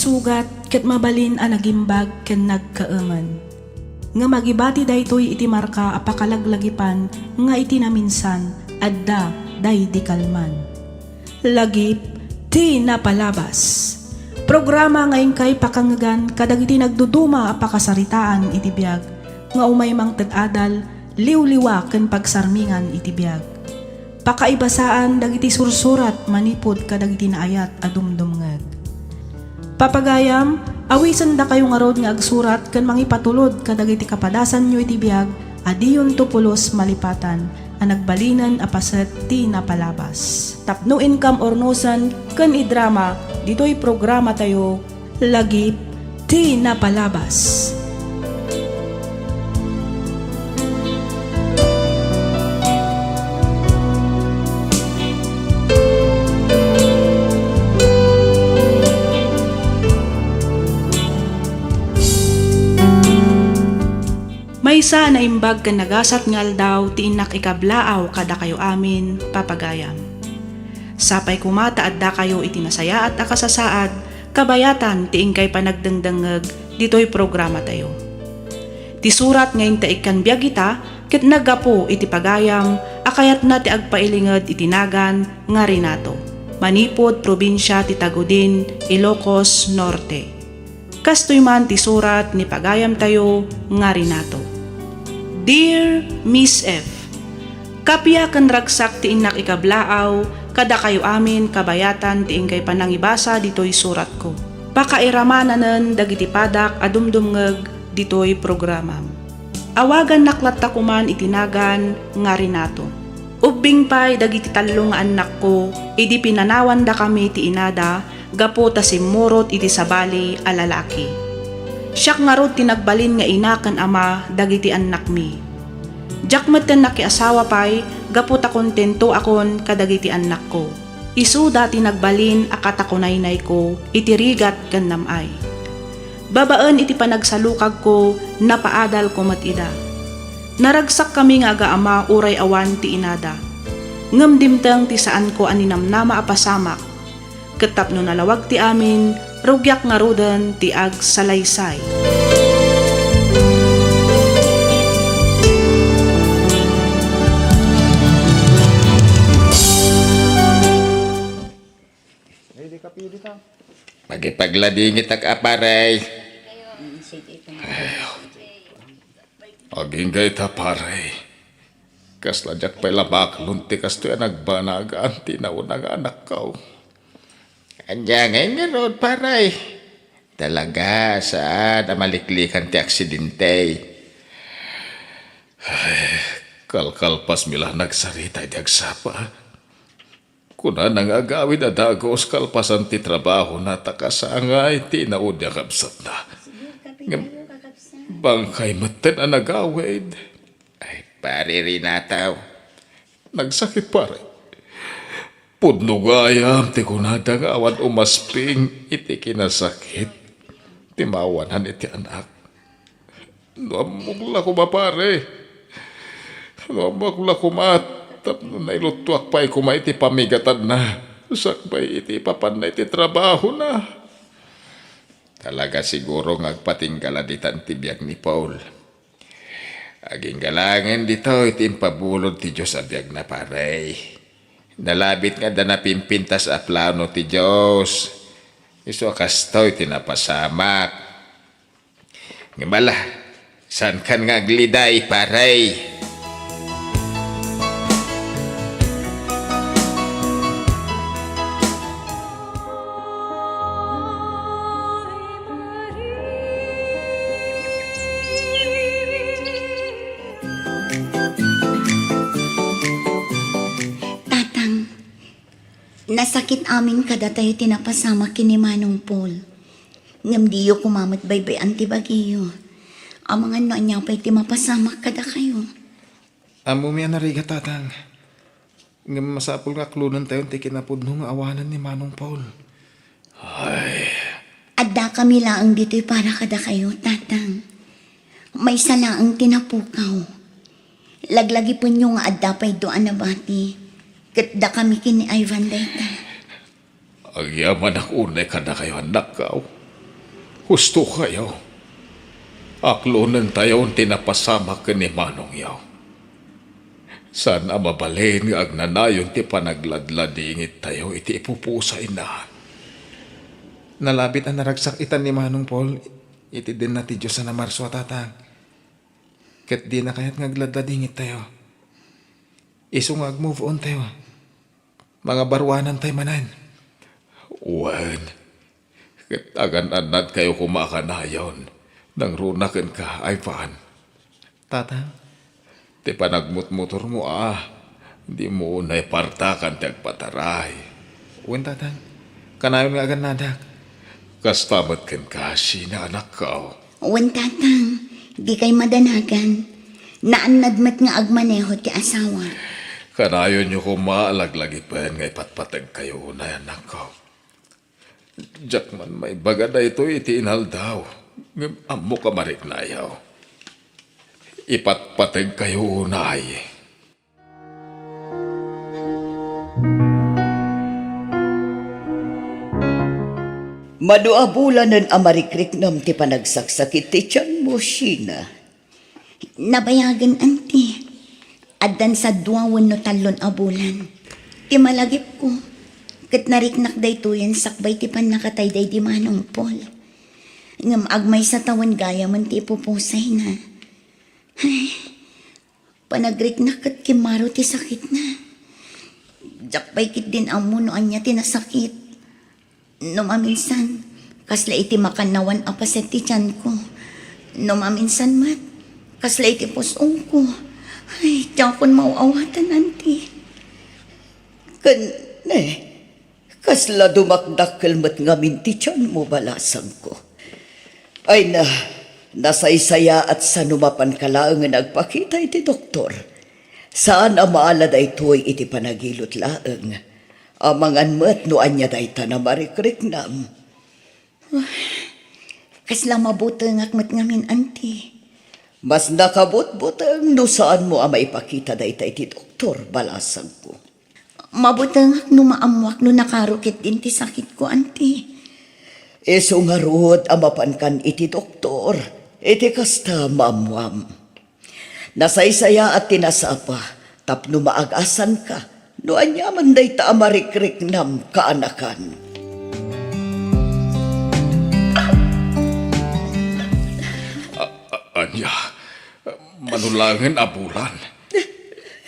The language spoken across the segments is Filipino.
sugat ket mabalin a nagimbag ken nagkaengen. Nga magibati daytoy iti marka a pakalaglagipan nga iti naminsan adda day di kalman. Lagip ti napalabas. Programa ngayon kay pakangagan kadag iti nagduduma a pakasaritaan iti biag nga umay mang tad-adal liwliwa ken pagsarmingan iti biag. Pakaibasaan dagiti sursurat manipod kadag iti naayat a dumdumngeg. Papagayam, awisan da kayo nga rod nga agsurat ken mangipatulod kadag iti kapadasan nyo iti biag adiyon tupulos malipatan a nagbalinan a paset ti napalabas. Tapno income ornosan ken idrama ditoy programa tayo lagip ti napalabas. Maysa na imbag ken nagasat ngal daw ti inak ikablaaw kada kayo amin papagayam. Sapay kumata adda kayo iti nasaya at akasasaad kabayatan ti ingkay panagdengdengeg ditoy programa tayo. Ti surat ngayon ta ikan biag ita ket naggapo iti pagayam akayat na ti agpailinged iti nagan nga Rinato. Manipod probinsya ti Tagudin, Ilocos Norte. Kastoy man ti surat ni pagayam tayo nga Rinato. Dear Miss F, kapya ken ragsak ti inak ikablaaw kada kayo amin kabayatan ti ingkay panangibasa ditoy surat ko. Pakairamanan dagiti padak adumdumngeg ditoy programa. Awagan naklat ta kuman itinagan nga Rinato. Ubbing pay dagiti tallo nga anak ko idi pinanawan da kami ti inada gapo ta simurot iti sabali a lalaki. Siyak nga rod tinagbalin nga ina ken ama dagiti anak mi. Diak met ken nakiasawa pay gapo ta kontento akon kadagiti anak ko. Isu dati nagbalin akatakunaynay ko iti rigat ken namay. Babaen iti panagsalukag ko napaadal ko met ida. Naragsak kami nga agaama uray awan ti inada. Ngem dimteng ti saan ko aninamnama a pasamak. Ketapno nalawag ti amin rugyak nga roden ti ag salaysay. Magipagladingit ang aparay. Aging gay ta paray. Kasladyak pa'y labak lunti kasto yan nagbanagaan tinaunang anak ko. Andiyan ngayon nga roon paray. Talaga saan amaliklikan ti aksidente. Kalkalpas mila nagsarita di agsapa. Kuna nang agawin na dagos kalpasan ti trabaho na takasangay ti naudya kapsat na. Bangkay maten ang nagawin. Ay, pare Rinataw. Nagsakit pare. Pudnugayam ti kunada nga awan umasping iti kinasakit. Timawanan iti anak. Nuamugla ko ba pare? Nuamugla ko tapno nailutuak pa'y kumay iti pamigatan na. Sakbay iti papan na iti trabaho na. Talaga siguro ngagpatinggala-ditan ti biag ni Paul. Aging galangin dito iti impabulod ti Diyos a biag na paray. Nalabit nga da napimpintas a plano ti Diyos. Iso kastoy tinapasamak. Ngimala, san kan nga gliday paray? Nasakit amin kada tayo tinapasama kini Manong Paul. Ngam diyo kumamot baybay antibagiyo. Ang mga noanya pa'y timapasama kada kayo. Amo miya nariga tatang. Ngam masapul nga klunan tayo ti kinapudno nga awanan ni Manong Paul. Ay, Adda kami laang dito'y para kada kayo, tatang. May salaang tinapukaw. Laglagi po nyo nga adda pa'y doan na bati. Katda kami kini Ivan dayta. agyaman ang unay ka na kayo anak ka. Husto kayo. Aklunan tayo tinapasama ka ni Manong yaw. Sana mabalin nga agnanayon ti panagladladingit tayo iti ipupusay na. Nalabit ang naragsak itan ni Manong Paul, iti din na ti Diyos na marso tatang. Kat di na kaya't ngagladladingit tayo. Iso nga move on tayo. Mga barwanan tayo manan. Wen, kitagan-anad kayo kumakanayon. Nang runakan ka, Ivan. Tatang, Ti panagmutmotor mo Di mo na ipartakan ti agpataray. uwan tatang. Kanayon nga agan nadak. Kastamat ken kasi na anak ka. Wan tatang, di kay madanagan. Naannadmat nga agmaneho ti asawa. Kanayon nyo kumaalaglagipan nga ipatpatag kayo na anak ka. Jakman may bagada ito iti inhal daw. Amo ka mariknayaw. Ipatpatag kayo unay. Maduabulanan amarikrik nam ti panagsaksakit ti tiyan mo, Sheena. Nabayagan, anti. Adan sa 2 no 3 a bulan. Ti malagip ko. Kat nariknak day tuyan sakbay ti pan nakatayday di Manong Paul. Ngam agmay sa tawan gaya man ti ipupusay na. Ay, panagrik-nak kat kimaro ti sakit na. Jakpay kit din amo no anya ti nasakit. No maminsan, kasla iti makanawan apaset ti tiyan ko. No maminsan mat, kasla iti pusong ko. Ay, tiyan kon mauawatan, anti. Kasla dumakdakkel mat ngamin ti tiyan mo balasang ko. Ay nasaysaya at sa numapan kalaang nga nagpakita iti doktor. Saan amaala da ito'y iti panagilot laang. Amangan mo't no anya da ita na marikriknam. Kasla mabutang akmat ngamin, anti. Mas nakabot-butang no saan mo ama ipakita da ita iti doktor balasang ko. Mabutang ak no maamwak no nakarukit din ti sakit ko, anti. Eso nga rod amapan kan iti doktor, iti kasta mamwam. Nasaysaya at tinasapa, tapno maagasan ka, no anyaman day ta amarikrik nam kaanakan. Anya, manulangan abulan.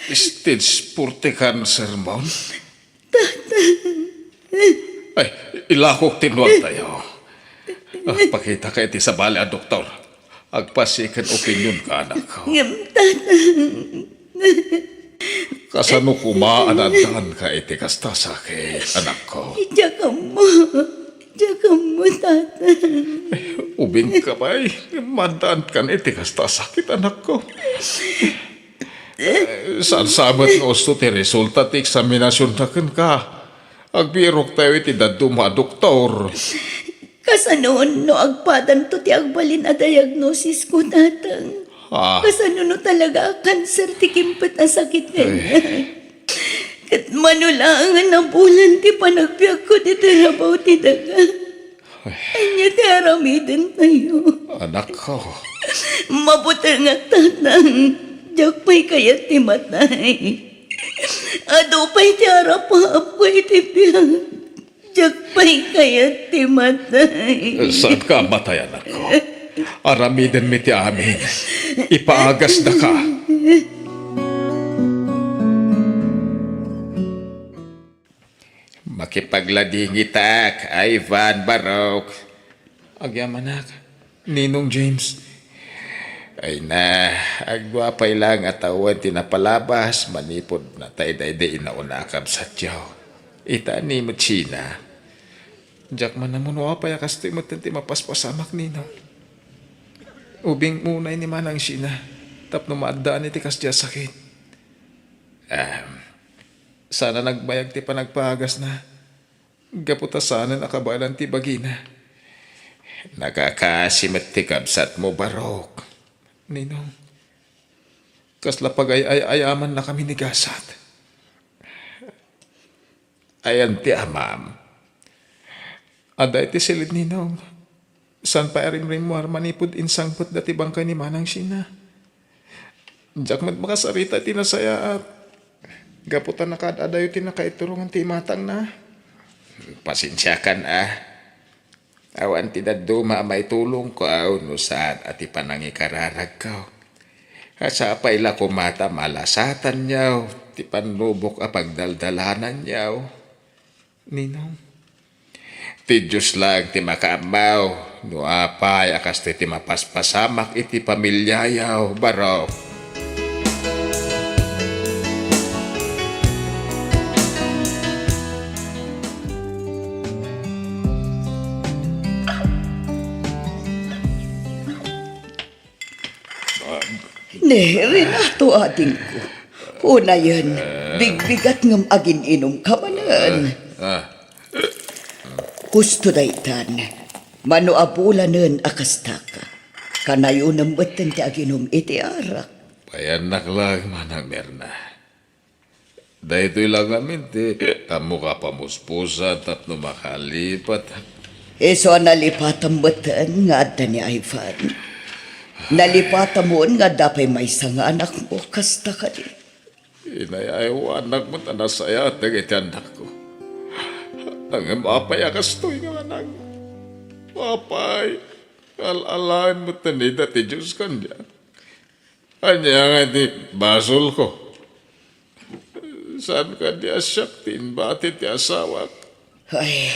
Stage 40 cancer mo. Ay, ilakok tinuag tayo. Pakita ka iti sa bali a doktor. Agpasikan opinion ka, anak ko. Kasano kumaanadaan ka iti kasta sakit, anak ko. Diyan mo, tata. Ubing ka ba madaan ka iti kasta sakit, anak ko. Saan sabat nga usto ti resulta ti eksaminasyon na ka. Agbirok tayo iti daduma doktor. Kasanoon no agpadan to ti agbalin a diagnosis ko, tatang. Kasano no talaga cancer ti kimpet na sakit kanya. Kat manulangan na bulan ti panagbiag ko ti tarabaw ti daga. Anya ti aramidin tayo. Anak ko. Mabuti nga, tatang. Diyak pa'y kayat ti matay. Ado pa'y ti arapap ko iti biyag. Diyak pa'y kayat ti matay. Saan ka matay, anak ko? Aramiden mi ti amin. Ipaagas na ka. Makipagladingit ak, Ivan Barok. Agyamanak, Ninong James. Ay na, agwapay lang at awan tinapalabas, manipod na tayo day inaunakab sa tiyaw. Ita ni Machina. Jack man na muna pa yakas ti matanti mapaspasamak Ninong. Ubing munay ni Manang Sheena. Tapno maadaan iti kasya sakit. Sana nagbayag ti panagpahagas na. Gaputa sana nakabalan ti bagina. Nakakaasimat ti kabsat mo, Barok. Ninong, kasla pag-ayaman na kami ni Gasat. Ayan ti amam. Aday ti silid Ninong. San pa rin mo manipod insangpot dati bangkay ni Manang Sina. Diyak mat makasarita tinasaya at gaputan na kadadayo tinakaiturungan ti matang na. Pasensya kan Awan ti daduma may tulong ko no saan at ipanangi kararag ko. Asa pa ila kumata malasatan niyaw, ti panlubok a pagdaldalanan niyaw. Ninong, Ti Diyos lang ti makaamaw, no apay akas ti mapaspasamak iti pamilyayaw, baro. Ne, Renato ating ko. Una yan, bigbigat ngam agin inom kamanan. Gusto daytan, mano abulanan akastaka. Kanayo ng batan ti aginom iti arak. Payanak lang manang merna. Dahito lang amin ti kamu ka pamuspusan tapno makalipat. Eso nalipatan batan nga adda ni Ivan. Nalipatan mo nga dapay may nga anak mo kasta ka di. Inayaw anak mo tanasaya at iti anak ko. Ang mapay akastoy nga anak. Mapay, alalaan mo tanida ti Diyos kanya. Anya nga di basol ko. Saan ka di asyak tinbati ti asawak? Ay,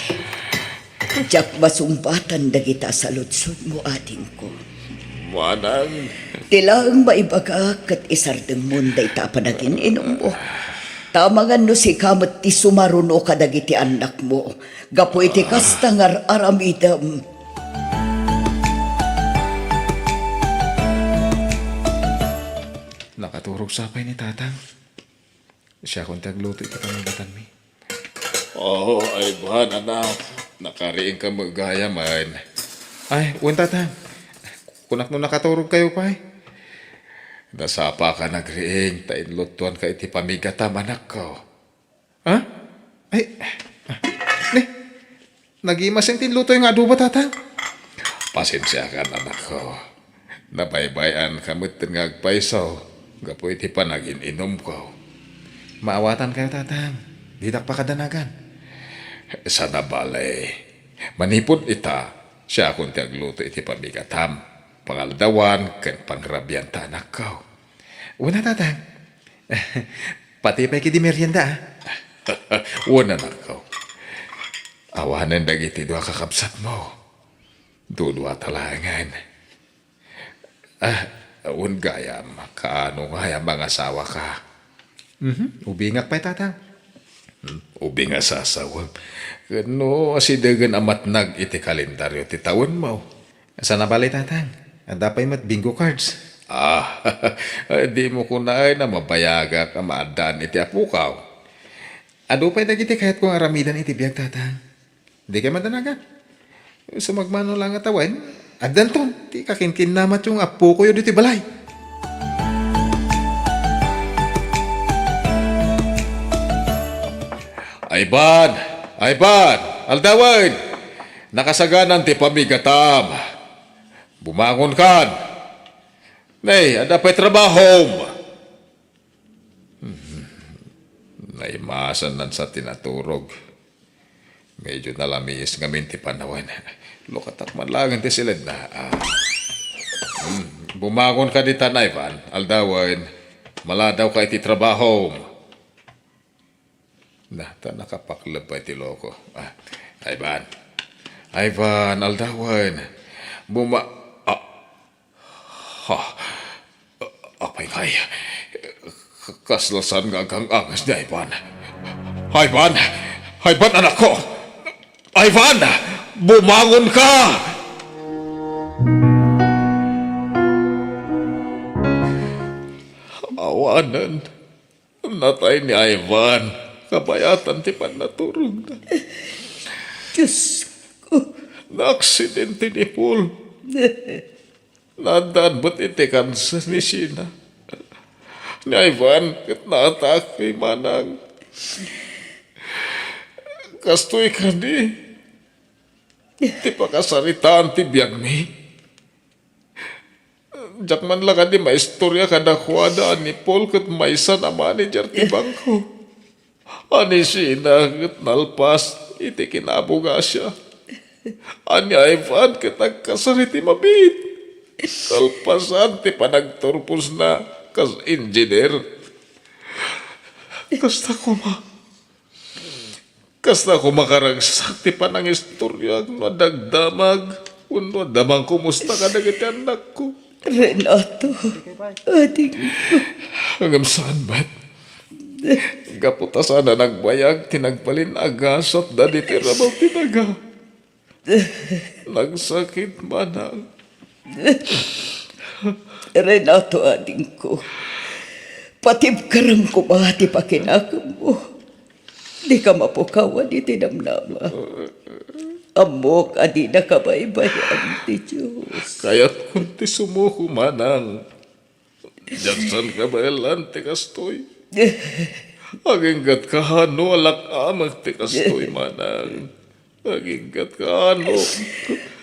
tiyak masumbatan dagita sa lutsod mo ating ko. Manang, Tilang maibaga kat isardeng munday tapanagin inom mo. Tamangan no si kamot ti sumaruno kadagiti anak mo. Gapo iti kastangar aramidam. nakaturog sapay ni tatang. Siya kung tagluto ito pamagatan mi. oh, ay buhan anak. Nakariing ka magaya man. Ay, uwan tatang. Kunak no nakaturog kayo pa Nasapa ka nagriing, tainlutuan ka iti pamigatam anak ko. Ha? Ay, ne, nag-imasing tinluto yung adobo tatang. Pasensya ka anak ko. Nabaybayan ka mo't ngagpaisaw. Gapo iti panagin inom ko. Maawatan kayo tatang. Didak pa kadanagan. Sa nabalay. Manipod ita, siya kung tiagluto iti pamigatam. Pangaldawan, ken pangrabian ta anak ko. Una tatang. Pati pa di merienda Una anak ko. Awanan dagiti dua kakabsat mo. Dudua talangan. Awan gayam, kaano nga mga asawa ka. Ubingat pa tatang. Ubi nga sasawa. Kano asidagan amat nag iti kalendaryo ti taon mo. Sa nabalay tatang. Dapay mat bingo cards. Di mo kunay na mabayaga ka maadaan iti apukaw. Ado pa'y dagiti kahit kung aramidan iti biyag tatang. Di kayo madanagan. Sumagmano lang atawan. Adan to, ti kakinkin namat yung apo ko yun dito balay. Ayban! Ayban! Aldawan! Nakasaganan ti pamigatam. Bumangon kan. Nay, ada pa'y trabaho. Naimasan nan sa tinaturog. Medyo nalamis ngamin ti panawan. Lukatak man lang ti silid na. Bumangon ka di tanay, Van. Aldawan. Maladaw ka iti trabaho. Ta nakapaklab pa iti loko. Ivan. Ivan, aldawan. Apay kay. Kaslasan nga kang angas ni Ivan. Ivan! Ivan, anak ko! Ivan! Bumangon ka! Awanan. Natay ni Ivan. Kabayatan ti pan naturog na. Diyos ko. Na-aksidente ni Paul. Nadaan ba't iti kansa ni Sina? Ni Ivan, kat naatak kay Manang. Kastoy ka di. Ti pakasaritaan ti biyag mi. Jak man lang di maistorya kada kuwada ni Paul kat maysa na manager ti bangko. Ani sina kat nalpas iti kinabuga siya. Ani Ivan kat nagkasariti mabit. Kalpasan ti panagturpos na kas engineer. Kasta ko makaragsak ti panang istorya no dagdamag. Uno damang kumusta ka na kiti anak ko. Renato, ading Hanggang saan ba't? Kaputa sana nagbayag, tinagbalin agasat da di tirabaw tinaga. Nagsakit manang. Renato, ading ko. Patibkaram ko ba ti pakinakam mo? Di ka mapukawan di tinamnama. Amok adi na kabaybayan ti Diyos. Kaya't kunti sumuko manang. Jaksan ka ba elan ti kastoy? Aginggat ka hano alak amag ti kastoy manang. Aginggat ka hano.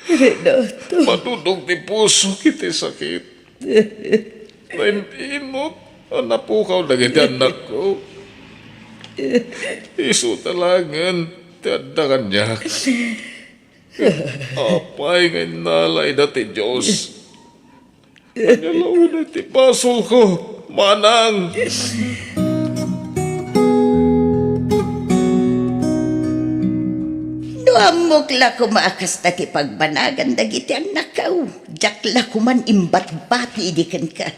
Renato, Matudog ti puso kiti sakit. Naintinot. Napukaw na kiti anak ko. Isu talangan. Tiada kanyak. Apay ngayon nalay na ti Diyos. Kanyalaw na ti basol ko. Manang. Amok la kumaakas na ti pagbanagan dagiti anak kao. Jak la kuman imbat-bati idikan ka.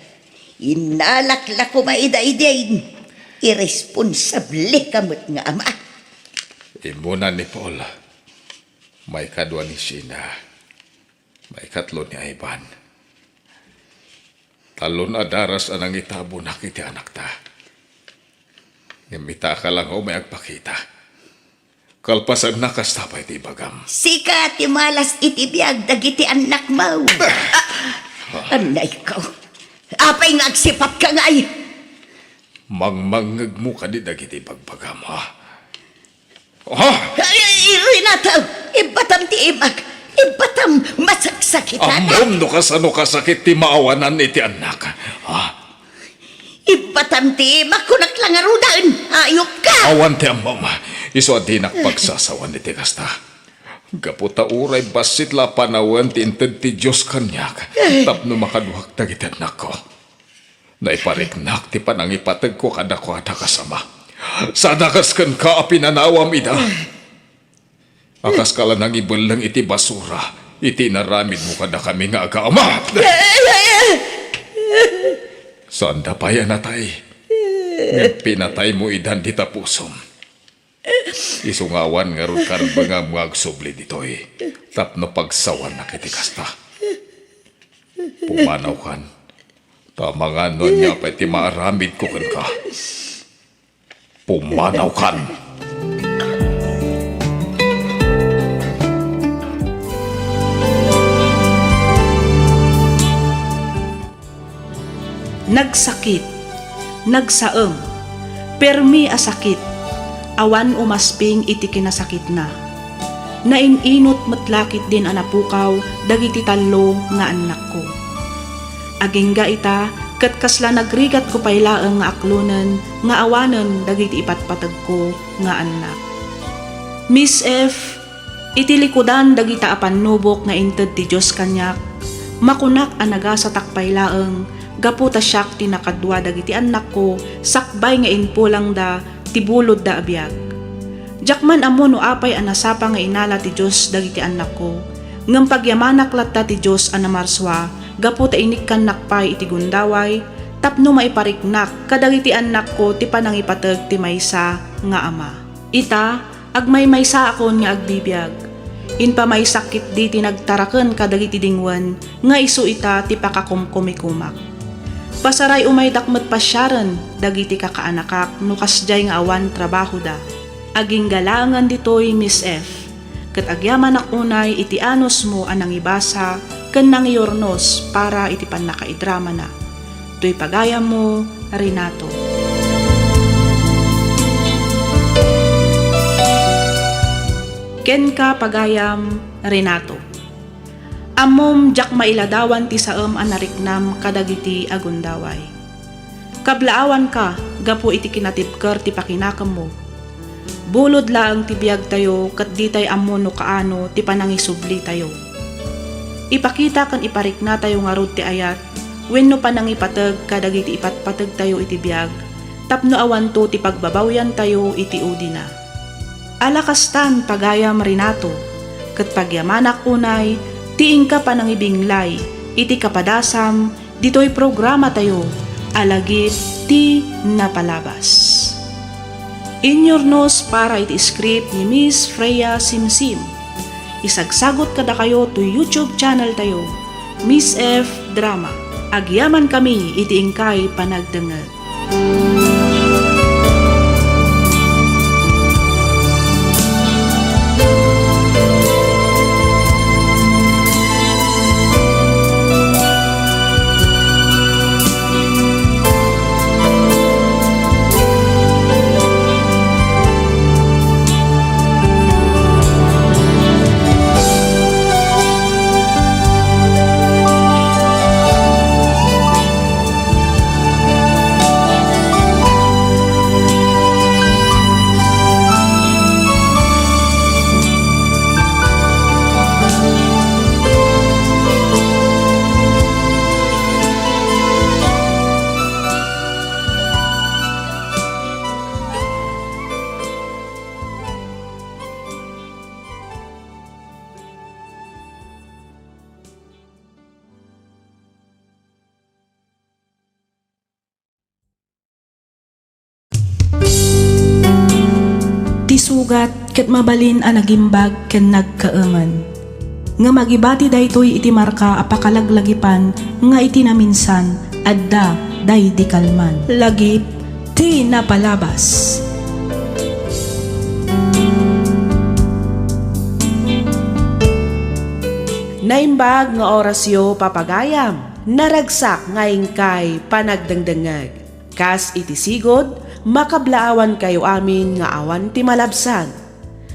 Inalak la kumaida-idain. Irresponsable kamot nga ama. Imuna ni Paul. May kadwa ni Sheena. May katlo ni Ivan. Talon adaras anang itabo na kiti anak ta. Ngimita ka lang o may agpakita. Kalpasag nakastapay ti bagam. Sika ti malas itibiyag dagiti anak mau. Anay ko. Apay nga agsipat ka ngay. Mangmangag mo ka di dagiti bagbagam ha. Ha? Renato, ibatam ti imag. Ibatam masaksakitan. Amom no kasano kasakit ti maawanan iti anak. Ha? Ibatam ti imag kunak lang arudan. Ayok ka. Awan ti amom. Iso di nakpagsasawan iti kasta. Gaputa uray basit la panawan ti inted ti Diyos kanyak. Tapno makaduhak dagiti anak ko. Naipariknak ti panangipatag ko kada ko ada kasama. Sadakas kan ka pinanawam ida. Akas kala nang ibelang iti basura. Iti naramid mo kada kami nga agaama. Saan da pa yan natay? Pinatay mo idan di tapusom. Isungawan nga ron karba nga mga agsubli ditoy. Tapno pagsawan na kitikasta. Pumanaw kan. Tama nga nun niya pa iti maaramid ko kan ka. Pumanaw kan. Nagsakit, nagsaeng, permi asakit, awan umasping iti kinasakit na. Naininot matlakit din anapukaw, dagiti talo nga anak ko. Agingga ita, kat kasla nagrigat ko pailaeng nga aklunan, nga awanan dagiti ipatpatag ko nga anak. Miss F, iti likudan dagita apanubok nga inted ti Diyos kanyak, makunak anaga sa takpailaeng, gaputa siyak tinakadwa dagiti anak ko, sakbay nga inpulang da, tibulod da abiyag. Jakman amo no apay anasapa nga inala ti Diyos dagiti anak ko, ngem pagyamanak latta ti Diyos anamarswa, gaputa inikkan nakpay iti gundaway, tapno maipariknak kadagiti anak ko ti panangipateg ti maysa nga ama. Ita, agmay maysa akon nga agbibiyag. Inpa may sakit di tinagtaraken kadagiti dingwan, nga isu ita ti pakakumkumikumak. Pasaray umay dakmet pasyaran, dagiti kakaanakak, no kasjay nga awan trabaho da. Aging galangan ditoy Miss F. Kat agyaman unay iti anos mo anang ibasa, ken nang iyornos para iti panakaidrama na. Tuy pagayam mo, Renato. ken ka pagayam Renato. Amom jak mailadawan ti saem a nariknam kadagiti agundaway. Kablaawan ka gapo iti kinatipker ti pakinakam mo. Bulod laang ti biag tayo kat di tay ammo no kaano ti panangisubli tayo. Ipakita kan iparikna tayo nga rod ti ayat wenno panangipateg kadagiti ipatpateg tayo iti biag tapno awanto ti pagbabawyan tayo iti udina. Alakastan pagayam Renato ket pagyamanak unay tiing ka panangibinglay iti kapadasam ditoy programa tayo alagip ti napalabas. Inyornos para iti script ni Miss Freya Simsim. Isagsagot kada kayo to YouTube channel tayo, Miss F Drama. Agyaman kami iti ingkay panagdengeg. Sugat ket mabalin a nagimbag ken nagkaengen. Nga magibati daytoy iti marka a pakalaglagipan nga iti naminsan adda day di kalman. Lagip ti napalabas. Naimbag nga orasyo papagayam, naragsak nga ingkay panagdengdengeg. Kas iti sigod, makablaawan kayo amin nga awan ti malabsan.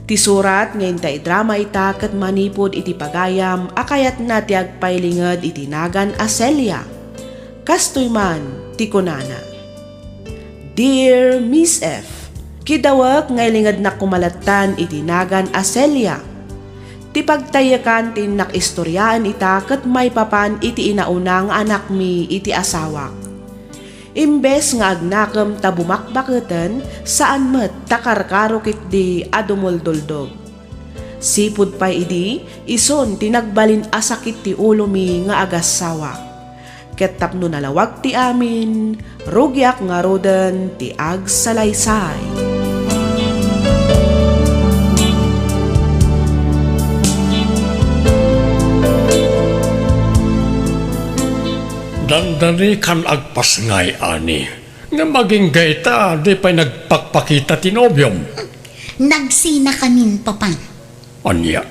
Ti surat ngayon ta drama ita kat manipod iti pagayam akayat na ti agpailinged iti nagan a Celia. Kastoy man ti kunana. Dear Miss F, kidawak nga ilinged na kumalatan iti nagan a Celia. Ti pagtayakan ti nakistoryaan ita kat may papan iti inaunang anak mi iti asawak. Imbes nga agnakam ta bumakbaketen saan met takarkaro kitdi adumoldoldog. Sipud pa idi ison tinagbalin asakit ti ulo mi nga agasawa. Ket tapno nalawag ti amin, rugyak nga roden ti agsalaysay. Dandani kan agpas ngay ani. Nga maging gaita, di pa'y nagpakpakita tinobyom. Nagsina kanin, Papa. Anya.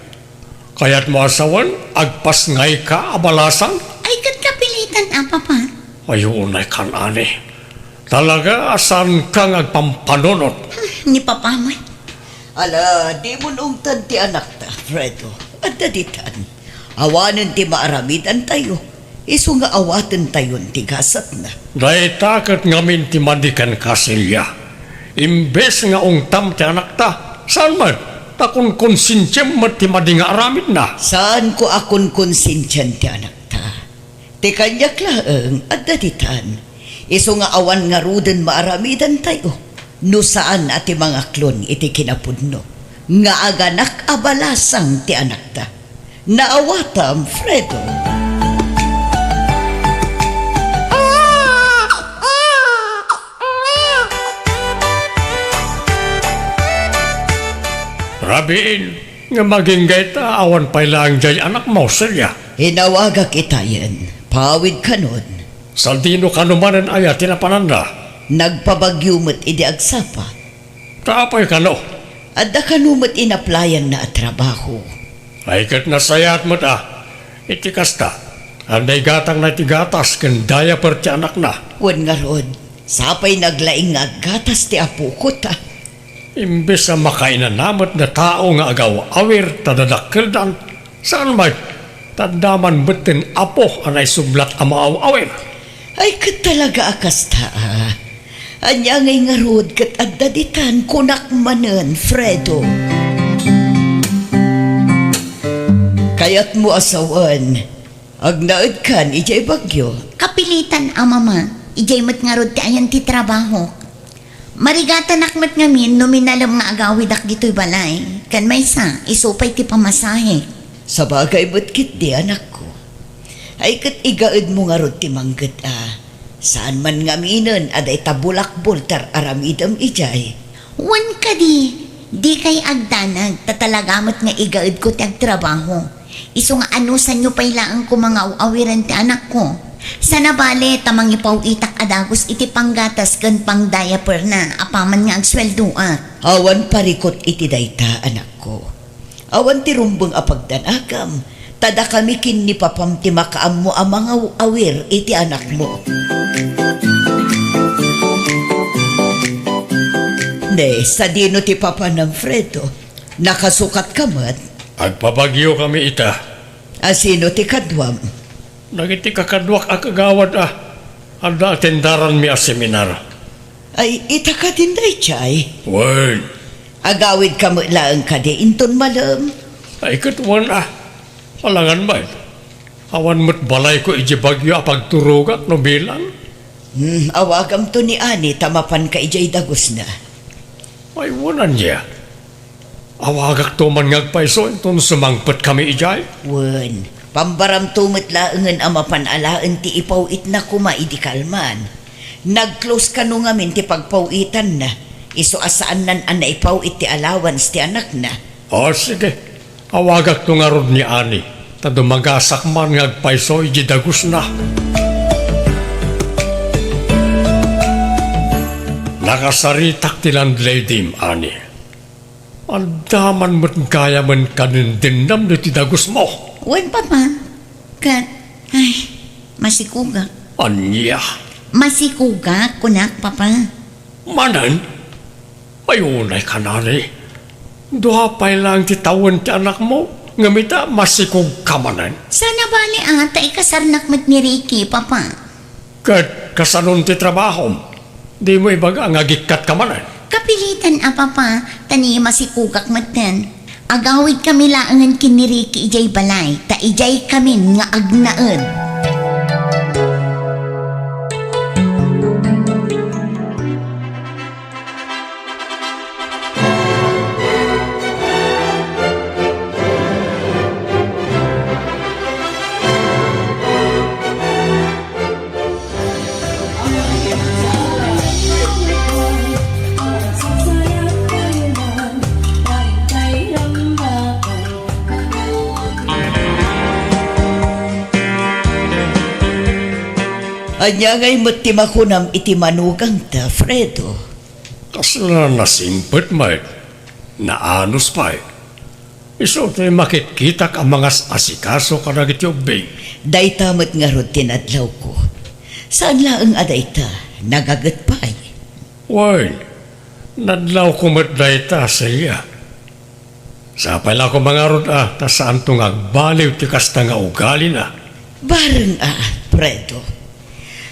Kaya't mo asawan, agpas ngay ka abalasan? Ay, kat kapilitan, Papa. Ayunay kan ani. Talaga asan kang agpampanunot? Ni Papa mo. Ala, di mo nungtan ti anak ta, Fredo. At daditan, awanan ti maaramidan tayo. Iso nga awatan tayon ti gasat na. Dahil takot ngamin ti madikan kasilya. Imbes nga ungtam ti anak ta, saan man? Takon konsinsyem mat ti madi nga aramid na. Saan ko akon konsensyan ti anak ta? Ti kanyak laeng at daditan. Iso nga awan nga ruden maaramidan tayo. No saan ati mga klon iti kinapudno. Nga aganak abalasang ti anak ta. Naawatam, Fredo. Rabiin, nga maging gaita awan pa'y lang jay anak mo silya. Hinawaga kita yan. Pawid ka nun. Sa dino kanumanan aya tinapananda. Nagpabagyumot idi agsapa. Taapay ka no. Adda kanumat inaplayan na at trabaho. Ay kat nasayat mo ta. Iti kasta. Anday gatang na iti gatas ken daya per ti anak na. Wan nga rod. Sapay naglaing nga gatas ti apo ko ta. Imbes na makainanamot na tao nga agaw awir tadadakildan, saan may tadaman betin apo anay sublat ang maaw awir. Ay, kat talaga akas taa. Anya ngay nga rod kat addaditan kunak manen, Fredo. Kayat mo asawan, agnaad kan ijay bagyo. Kapilitan, mama. Ijay mat nga rod ti ayan ti trabaho. Marigatan akmat ngamin nominalam nga agawid ak dito'y balay. Kan may sa, isupay ti pamasahe. Sa bagay ba't kit di anak ko? Ay kat igaad mo nga rod ti manggat Saan man nga minon aday tabulakbol tar aramidam ijay. Wan ka di kay agdanag, tatalagamot nga igaad ko ti agtrabaho. Iso nga anusan nyo pailaan ko mga uawiran ti anak ko. Sa nabali, tamang ipaw itak adagos iti panggatas kan pang diaper na, apaman nga agsweldo Awan parikot iti dayta anak ko. Awan ti rumbang apagdanakam, tada kami kin ni papam ti makaam mo ang mga awir iti anak mo. Ne, sa dino ti papa ng Fredo, nakasukat ka man, Agpabagyo kami ita. asino ti kadwam. Nagiti kakadwak akagawad Anda atendaran mi a seminar. Ay, ita ka din day, chay. Word. Agawid ka mo lang ka di inton malam. Ay katuwan Alangan ba? Awan mo't balay ko ijibagyo apagturugak no bilang. Awagam to ni Ani, tamapan ka ijay dagos na. Ay wanan niya. Awagak to man ngagpaiso itong sumangpet kami ijay. Wen, pambaram tumit laengan amapan alaan ti ipawit na kuma idi kalman. Nag-close ka nung amin ti pagpawitan na. Iso asaan nan an na ipawit ti allowance ti anak na. O sige. Awagak to nga rod ni Ani. Tadumagasak man ngagpaiso ijidagus na. Nakasaritak ti landlady Ani. Andaman mo't kaya man kanindinam na ti dagus mo. Wan papa, kat, ay, masikuga. Anya. Masikuga, kunak papa. Manan? Ayunay ka na rin. Duhapay lang ti tawon ti anak mo. Ngamita masikog ka manan. Sana bali ata ikasarnak mat ni Ricky, papa. Kat kasanon ti trabaho. Di mo ibaga nga gikat ka manan. Kapilitan papa, tani masikugak matan. Agawid kami laangan kin ni Ricky ijay balay, ta ijay kami nga agnaed. Anya ngay matimakunam iti manugang ta, Fredo. Kasla nasimpet may. Naanos pa eh. Iso tayo makikita ang mga asikaso ka na gitiyobing. Day tamat nga rod tinadlaw ko. Saan laang aday ta? Nagagat pa eh. Why? Nadlaw ko matday ta sa iya. Sapay lang ko mga rod ta saan tong agbaliw ti kasta nga ugali na. Bareng Fredo.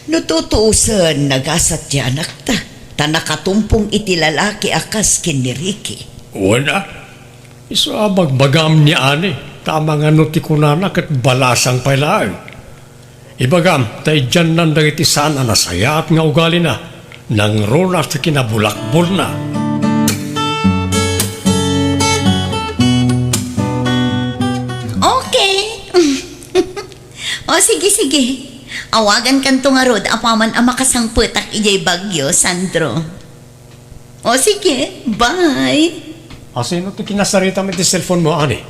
Nututuusan nagasat ti anak ta. Ta nakatumpong iti lalaki akas kin ni Ricky. Wala. Iso abagbagam ni Ani. Tama nga no ti kunana kat balasang pailaan. Ibagam, tay dyan nandang iti sana nasayaat nga ugali na. Nang rona sa kinabulakbol na. Okay. O sige. Awagan kanto nga rod, apaman ang makasangputak ijay bagyo, Sandro. O sige, bye. Sino ti kinasarita mo iti cellphone mo, Ani?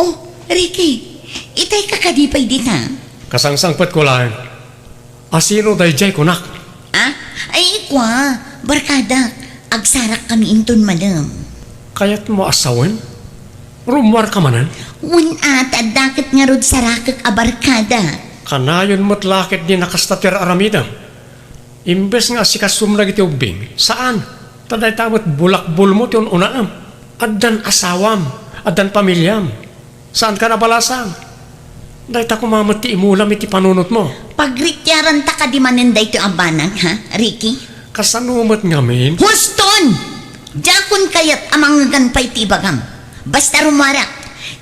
Oh, Ricky, itay kakadipay dita. Kasangsangpat ko lang. Sino day jay kunak? Ay ikwa, barkada, agsarak kami inton madam. Kaya't mo asawan? Rumwar ka manan? Un at adakit nga rod sarakak abarkada. Kanayon mo't lakit di nakastatir aramidam. Imbes nga si kasum na iti ubing. Saan? Taday tamot bulakbul mo ti unaam. Addan asawam, addan pamilyam. Saan ka nabalasang? Day ta kumamat ti imulam iti panunot mo. Pagrityaran ta ka di maninday to abanang, ha, Ricky? Kasanumat ngamin. Huston! Jakon kayat amang ganpay ti bagam. Basta rumarak,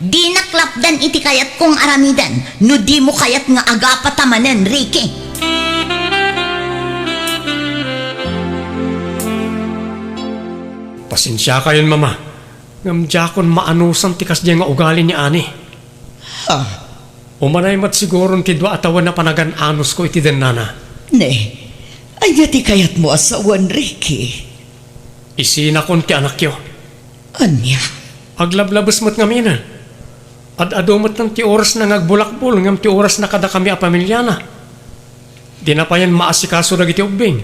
di naklapdan iti kayat kong aramidan, no di mo kayat nga agapatamanan, Ricky. Pasensya kayon, mama. Ngamdya kon maanusan tikas diya nga ugali ni ani. Umanay mat siguro ti dua atawan na panagan anos ko iti den nana. Ne, ay ti kayat mo asawan, Ricky. Isina kon ti anak yo. Anya, Aglablabas mo't ngaminan. At adumot ng ti oras na ngagbulakbul ngam ti oras na kada kami a pamilyana. Di na pa yan maasikaso na giti ubing.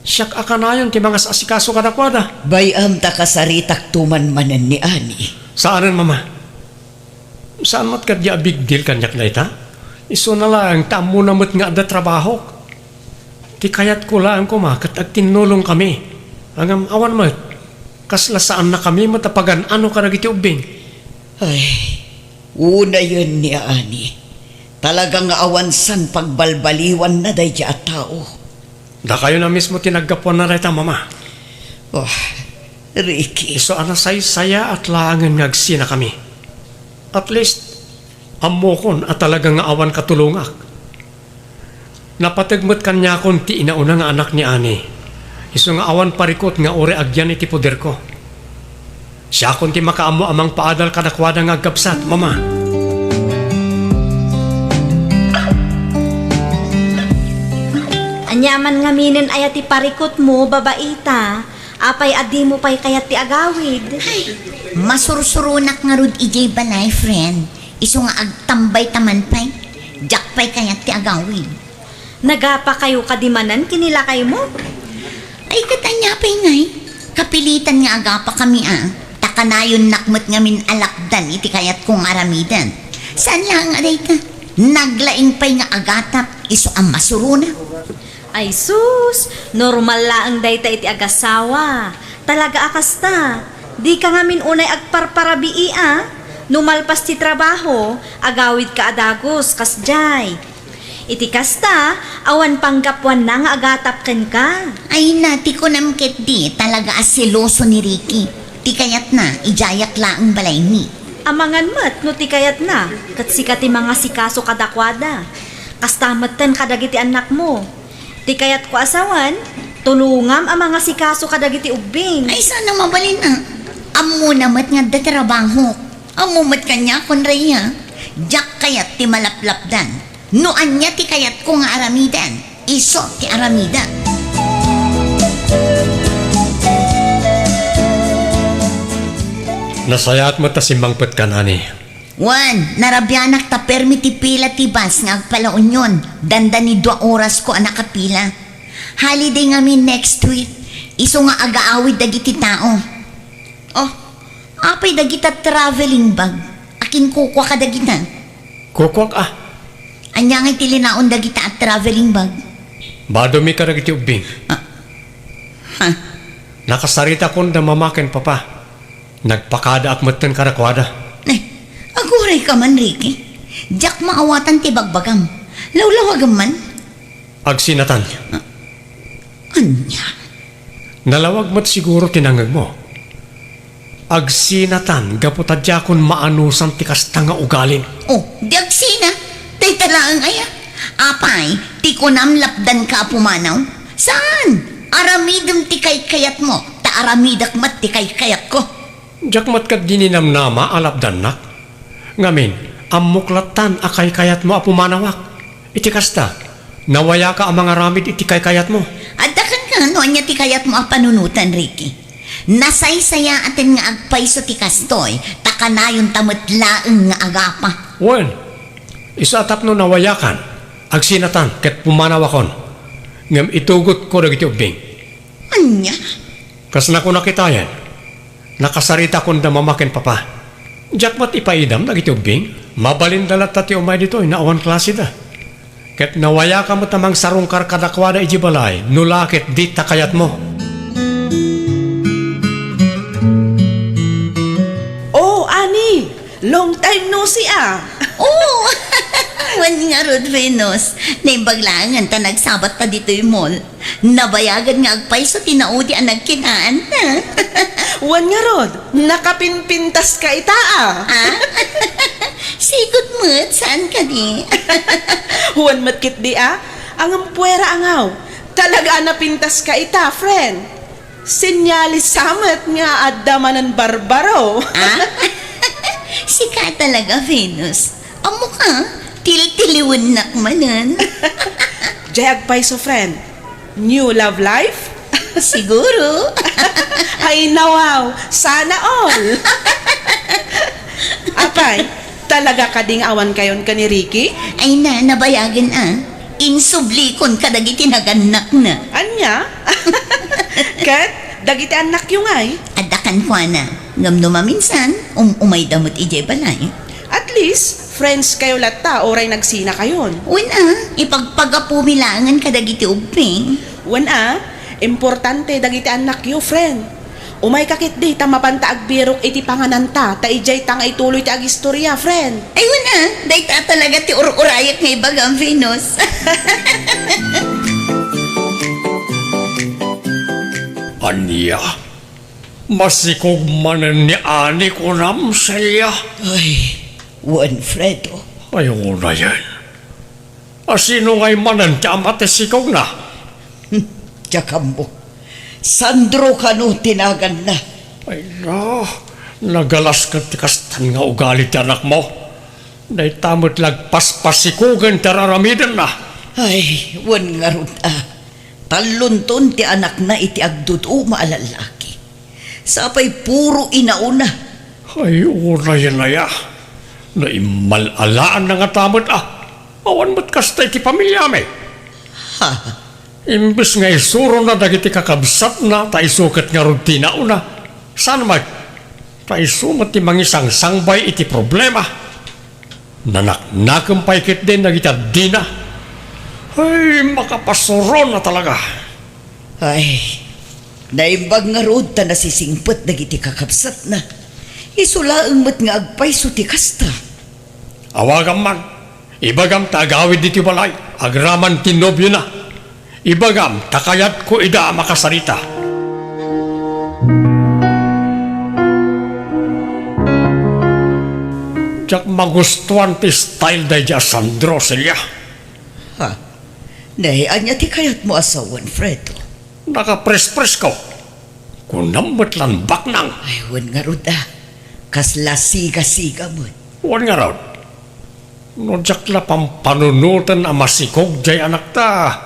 Siyak akanayon ti mga asikaso kadakwada. bayam ta kasaritak tuman manan ni Ani. Saanan, mama? Saan mat kadya big deal kanyak na ita? Iso na lang tamo na mat nga ada trabaho. Ti kayat ko lang kumakat at tinulong kami. Hanggang awan mat. Kasla saan na kami matapagan ano ka nagiti ubing. Ay, una yun ni Ani. Talagang awansan pagbalbaliwan na day at tao. Da kayo na mismo tinaggapuan na reta, mama. Oh, Ricky. Iso saya at langan ngagsina kami. At least, amokon at talagang nga awan katulungak. Napatagmat kanya kon ti inauna nga anak ni Ani. Iso nga awan parikot nga ore agyan iti poder ko. Siya kon ti makaamo amang paadal kadakwada nga agkapsat, mama. Anyaman nga minin ay ti parikot mo, babaita. Apay adi mo pa'y kayat ti agawid. Masursurunak nga rod ijay balay, friend. Iso nga agtambay taman pa'y. Jak pa'y kayat ti agawin. Nagapa kayo kadimanan, kinilakay mo. Ay, katanya pa'y ngay. Kapilitan nga agapa kami, Takanayon nakmat ngamin alakdan iti kayat kong aramidan. Saan lang aray ka? Naglaing pa'y nga agatap. Iso ang masuruna. Ay sus, normal laang dayta iti agasawa. Talaga akasta. Di ka ngamin unay agparparabii, Numalpas ti trabaho, agawid ka adagos, kasjay. Iti kasta, awan panggapwan na nga agatap ken ka. Ay nati ko namket di talaga asiloso ni Ricky. Ti kayat na, ijayak laang balay ni. Amangan mat, no ti kayat na. Kat sikati mga sikaso kadakwada. Kastamatan kadagiti anak mo. Ti kayat ko asawan, tulungam ang mga sikaso kadagiti ubing. Ay sana mabalin, Amo namat nga da trabaho. Amo mat kanya kon raya. Jak kayat ti malaplapdan. No anya ti kayat ko nga aramidan. Iso ti aramida. Nasayat mo ta simbangpet ka, nani. Juan, narabyanak ta permiti pila ti bus nga agpalaunyon. Danda ni 2 oras ko anak kapila. Holiday ngamin next week. Iso nga agaawid dagiti tao. Oh, apay dagita traveling bag. Akin kukwa ka dagita. Kukwak Anya nga tilinaon dagita at traveling bag. Badumi ka nagiti ubing. Ha? Nakasarita kon da mamaken papa. Nagpakada akmatan karakwada. Aguray ka man, Ricky. Jak maawatan ti bagbagam. Lawlawagam man. Agsinatan. Anya? Nalawag mo't siguro tinangag mo. Agsinatan, gaputadya kon maanusan ti kasta nga ugalin. Oh, diagsina. Tay talaang aya. Apay, ti kunam lapdan ka pumanaw. Saan? Aramidam ti kayat mo. Ta aramidak mat ti kayat ko. Jakmat kat dininamnama alapdanak. Ngamin, amuklatan akay kayat mo apumanawak. Iti kasta, nawaya ka ang mga ramid iti kayat mo. Adakan ka, no anya ti kayat mo ang panunutan, Ricky. Nasaysaya atin nga agpayso ti kastoy, takanayon tamatlaeng nga agapa. Wen, isatap no nawayakan, agsinatan, ket pumanawakon. Ngam itugot ko iti ubing. Anya? Kas na ko nakitayan, nakasarita kon da mamaken papa. Jakmat ipaidam nagiti ubing, mabalin dalat tati umay dito, naawan klase da. Ket nawaya ka mo tamang sarungkar kadakwada iji balay, nulakit di takayat mo. long time no see ah. Oo! Wan nga rod, Venus. Naimbaglangan ta nagsabat ta dito yung mall. Nabayagan nga agpay so tinaudi ang nagkinaan na. Wan nga rod, nakapinpintas ka ita ah. Ha? Sigod mo't, saan ka di? Wan matkit di ah, ang puwera angaw. Talaga napintas ka ita, friend. Sinyalis samet nga adamanan barbaro. Ha? Sika talaga, Venus. Amo ka, til-tiliwan nakmanan. Jayag pa so friend, new love life? Siguro. Ay nawaw, sana all. Apay, talaga kading awan kayon ka ni Ricky? Ay na, nabayagan ah. Insublikon ka dagiti naganak na. Anya? Kat, dagiti anak yung ay. Adakan ko na. Ngamno maminsan, umay damot ijay balay. At least, friends kayo lata, oray nagsina kayon. Una, ipagpagapumilangan ka dagiti uping. Wana, importante dagiti anak yo, friend. Umay kakit di, tamapanta agbirok iti pangananta, ta ijay tang ituloy ti agistorya, friend. Ay una, dahi ta talaga ti urayat nga ibagang Venus. Anya, masikog manan ni Ani ko nam selya. Ay, Juan Fredo. Ayaw na yan. Asino nga'y manan ti amate sikog na? Tsaka mo. Sandro ka no tinagan na. Ay na, nagalas ka ti kastan nga ugali ti anak mo. Day tamot lagpas-pasikugan ti raramidan na. Ay, wan nga ron Talunton ti anak na iti agdudu maalalaki. Sapay puro inauna. Ay, una yan na ya. Naimalalaan na nga tamot Awan mo't kastay ti pamilya me. Ha? Imbes nga isuro na dagiti kakabsat na taisukat nga rutina una. Saan mag? Taisumat ti mangisang sangbay iti problema. Nanak-nakampay kit din nagita dina. Ay, makapasuro na talaga. Ay, naimbag nga rod ta nasisingpet dagiti kakabsat na. Isulaang mat nga agpay so ti kasta. Awagam man. Ibagam tagawid diti balay. Agraman tinobyo na. Ibagam takayat ko ida makasarita. Jak magustuhan ti style da dya Sandro selya. Ha? Nahian niya ti kayat mo asawan, Fredo. Nakapres-pres ko. Kunamot lang baknang. Ay, wan nga rod Kasla siga-siga mo. Wan nga raw. No jak la pampanunutan ang masikog jay anak ta.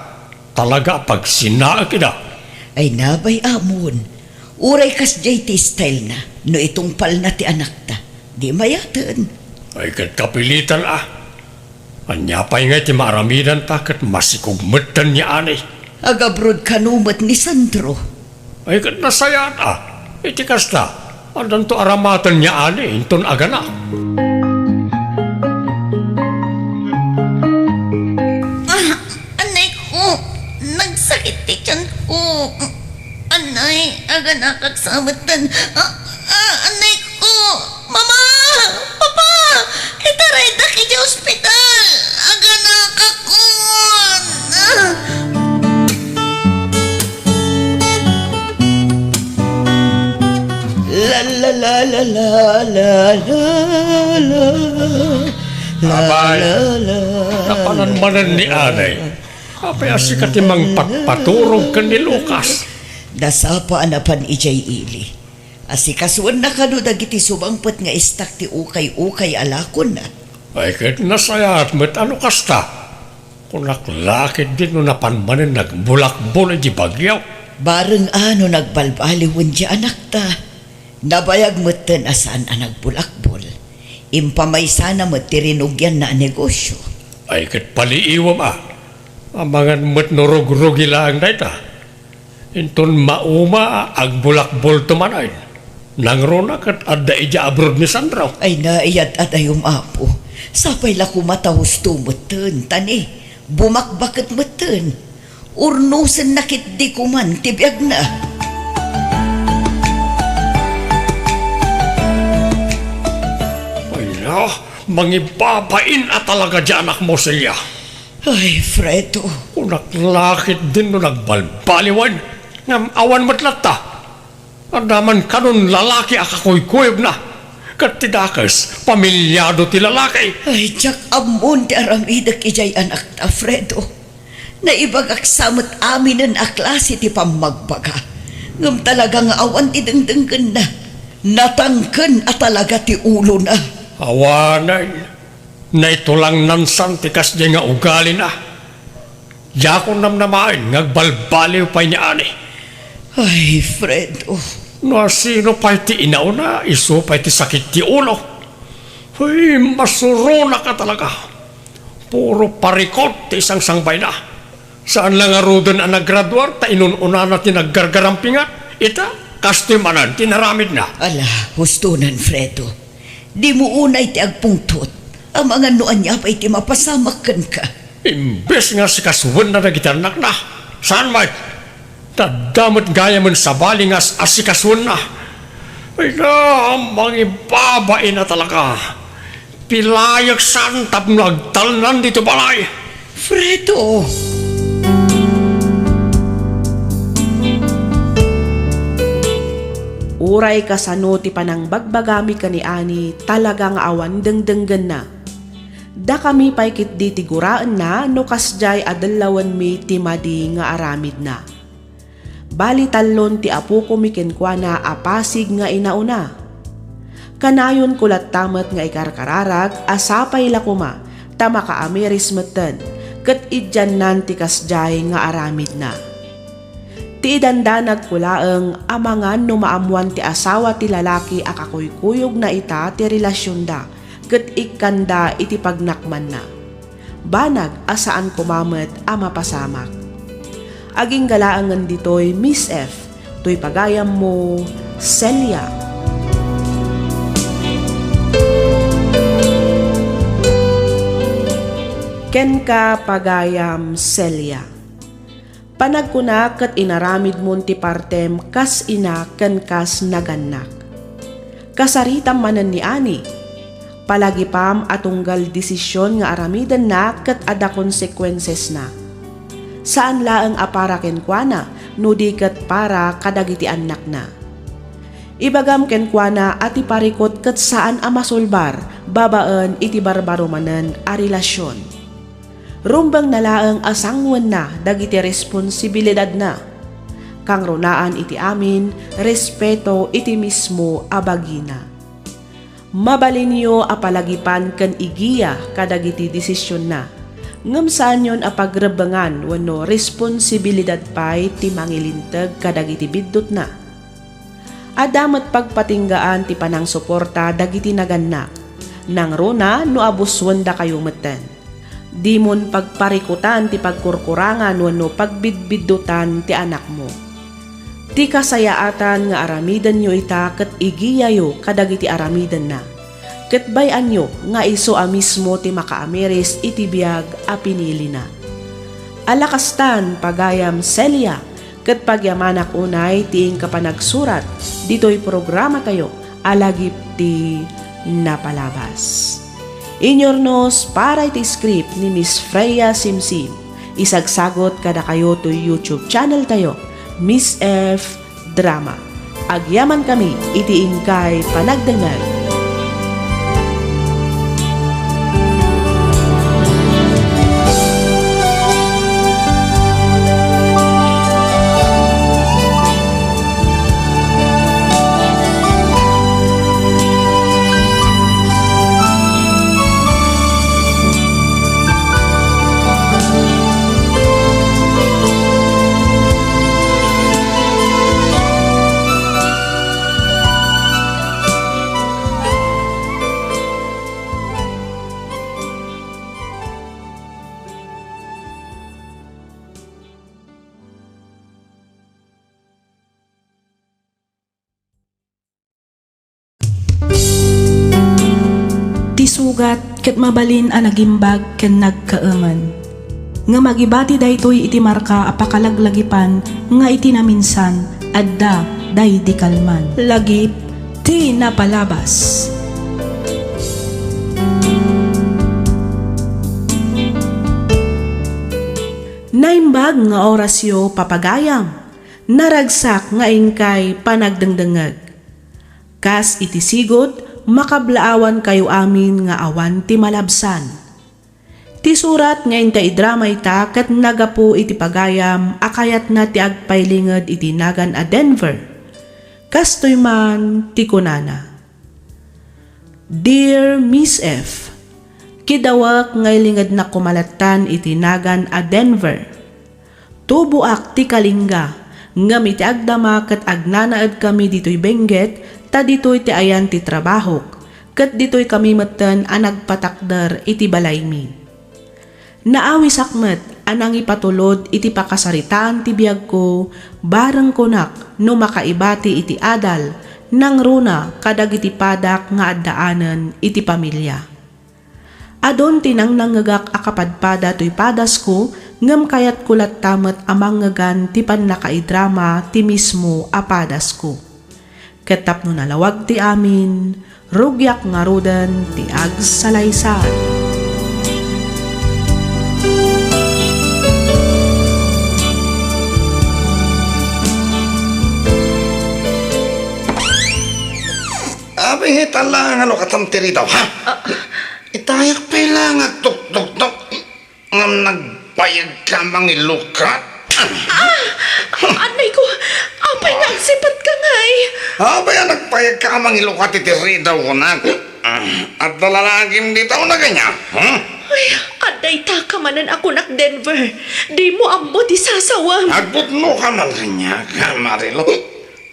Talaga pag sinaag ida. Ay nabay amon. Uray kas jay ti style na. No itong pal na ti anak ta. Di mayatan. Ay kat kapilitan Anya pa'y nga ti maaramidan ta kat masikog metan niya anay. Agabrod kanumat ni Sandro. Ay kat nasayaan Iti kasta. Adan to aramatan niya anay. Inton agana. Anay ko, nagsakit ti tiyan ko. Anay, aga nakaksamatan. Anay ko, mama, papa, itaray da ki ospital. Aga nakakon. La la la la la la la la. Abay, napananmanan ni anay. Apay asikat imang patpaturog ka ni Lucas. Dasapa anapan ijay ili. Asikasuan na kano dagiti sumangpet nga istak ti ukay-ukay alakon na. Ay kahit nasayat mo't ano kasta. Kung naklakit din no napanmanan nagbulakbol di bagyaw. Bareng ano nagbalbaliwan di anak ta. Nabayag mo't ten asaan ang nagbulakbol. Impamay sana mo't tirinugyan na negosyo. Ay kahit paliiwam Amangan mo't norog-rogi lang na ita. Inton mauma agbulakbol tumanay. Nangrona kat adda ija abroad ni Sandro. Ay naiyat at ayong apo. Sapay la kumatahos tumuten, tani. Bumakbakit meten. Urnusen nakit di kuman, tibiyag na. Ay mangibabain at talaga di anak mo Celia. Ay, Fredo. Unak lakit din no nagbalbaliwan. Ngam awan matlata. Andaman kanon lalaki akakuy-kuyog na. Katidakas, pamilyado ti lalaki. Ay, Jack amon ti aramida kijay anak ta, Fredo. Naibagak samot amin ang aklase ti pamagbaga. Ngam talagang awan ti dengdenggan na. Natangken at talaga ti ulo na. Awanay, na ito lang nansan tikas di nga ugali na. Yakon namnamain, ngagbalbaliw pa niya ani. Ay, Fredo. No, sino pa iti inauna, iso pa iti sakit ti ulo. Ay, masuro na ka talaga. Puro parikot ti isang sangbay na. Saan lang arudon ang naggraduar, ta inununa na ti naggargarampingat, ita, kastimanan, tinaramid na. Ala, hustunan, Fredo. Di mo unay ti agpungtot. Ang mga noan niya pa iti mapasamakan ka. Imbes nga si kasuwan na nagitanak na. Saan may? Tadamot gaya mo sa balingas as si kasuwan na. Ay na, mangibabain na talaga. Pilayag santap nagtalnan dito balay. Fredo! Uray kasano ti panang bagbagami ka ni Ani talagang awan dengdenggan na. Da kami pa'y kit di tiguraan na no kasjay adalawan mi ti madi nga aramid na. Bali talon ti apo ko mikenkwa na apasig nga inauna. Kanayon kulat tamat nga ikarkararag asapay lakuma tama ka ameris meten ket idyan nan ti kasjay nga aramid na. Ti idandanag kulaeng amangan no maamuan ti asawa ti lalaki akakuykuyog na ita ti relasyon da ket ikanda iti pagnakman na. Banag asaan kumamet a mapasamak. Aging galaangan ditoy Miss F, to'y pagayam mo, Celia. Ken ka pagayam Celia. Panagkuna ket inaramid mon ti partem kas ina ken kas naganak. Kasaritam manen ni Ani. Palagipam atunggal desisyon nga aramidan na ket ada konsekwenses na. Saan laeng apara kenkwana no di ket para kadagiti anak na. Ibagam kenkwana ati parikot ket saan a masulbar babaen iti barbaro manen a relasyon. Rumbang nalaang asangwan na dagiti responsibilidad na. Kang runaan iti amin, respeto iti mismo abagina. Mabalinyo apalagipan ken igiya kadagiti desisyon na. Ngem saan yon apagrebengan wenno responsibilidad pay ti mangilinteg kadagiti biddot na. Adamet pagpatinggaan ti panang suporta dagiti naganak. Nang runa no abuswenda kayo meten. Di mon pagparikutan ti pagkurkurangan wenno pagbidbiddutan ti anak mo. Ti kasayaatan nga aramidan nyo ita ket igiyayo kadagiti aramidan na. Ket bayan nyo nga iso a mismo ti makaamiris iti biag a pinili na. Alakastan pagayam Celia ket pagyamanak unay tiing kapanagsurat ditoy programa kayo alagip ti napalabas. Inyornos para iti script ni Miss Freya Simsim. Isagsagot kada kayo to YouTube channel tayo, Miss F Drama. Agyaman kami iti ingkay panagdengag. Sugat ket mabalin a nagimbag ken nagkaengen. Nga magibati daytoy iti marka a pakalaglagipan nga iti naminsan adda day di kalman. Lagip ti napalabas. Naimbag nga orasyo papagayam, naragsak nga ingkay panagdangdangag. Kas iti sigod, makablaawan kayo amin nga awan ti malabsan. Ti surat nga inta idrama ita ket nagapu iti pagayam akayat na ti agpailinged iti nagan a Denver. Kastoy man ti kunana. Dear Miss F, kidawak ngay lingad na kumalatan iti nagan a Denver. Tubuak ti kalingga, ngam iti agdama ket agnanaed kami ditoy Benguet, ta ditoy ti ayan ti trabaho, ket ditoy kami metten a nagpatakder iti balaymi. Naawi sakmet anang ipatulod iti pakasaritaan ti biag ko, bareng konak no makaibati iti adal, nang runa kadag iti padak nga addaanen iti pamilya. Adon tinang nangagak akapadpada to'y padas ko, ngam kayat kulat tamat amang ngagan ti panakaidrama ti mismo apadas ko. Ketap no nalawag ti amin, rugyak nga rudan ti agsalaysay. Abing italang ano katamtiri daw, ha? Itayak pa lang at tuk-tuk-tuk ngam nagpayag ka mangilukat. Anay ko, apay nga sipat ka ngay. Abay nagpayag ka mangilukat itiri daw ko na. At dalalagim di daw na ganyan, ha? Ay, aday takamanan ako nak Denver. Di mo ambot isasawam. Agbutno ka man ganyan ka, Marilo.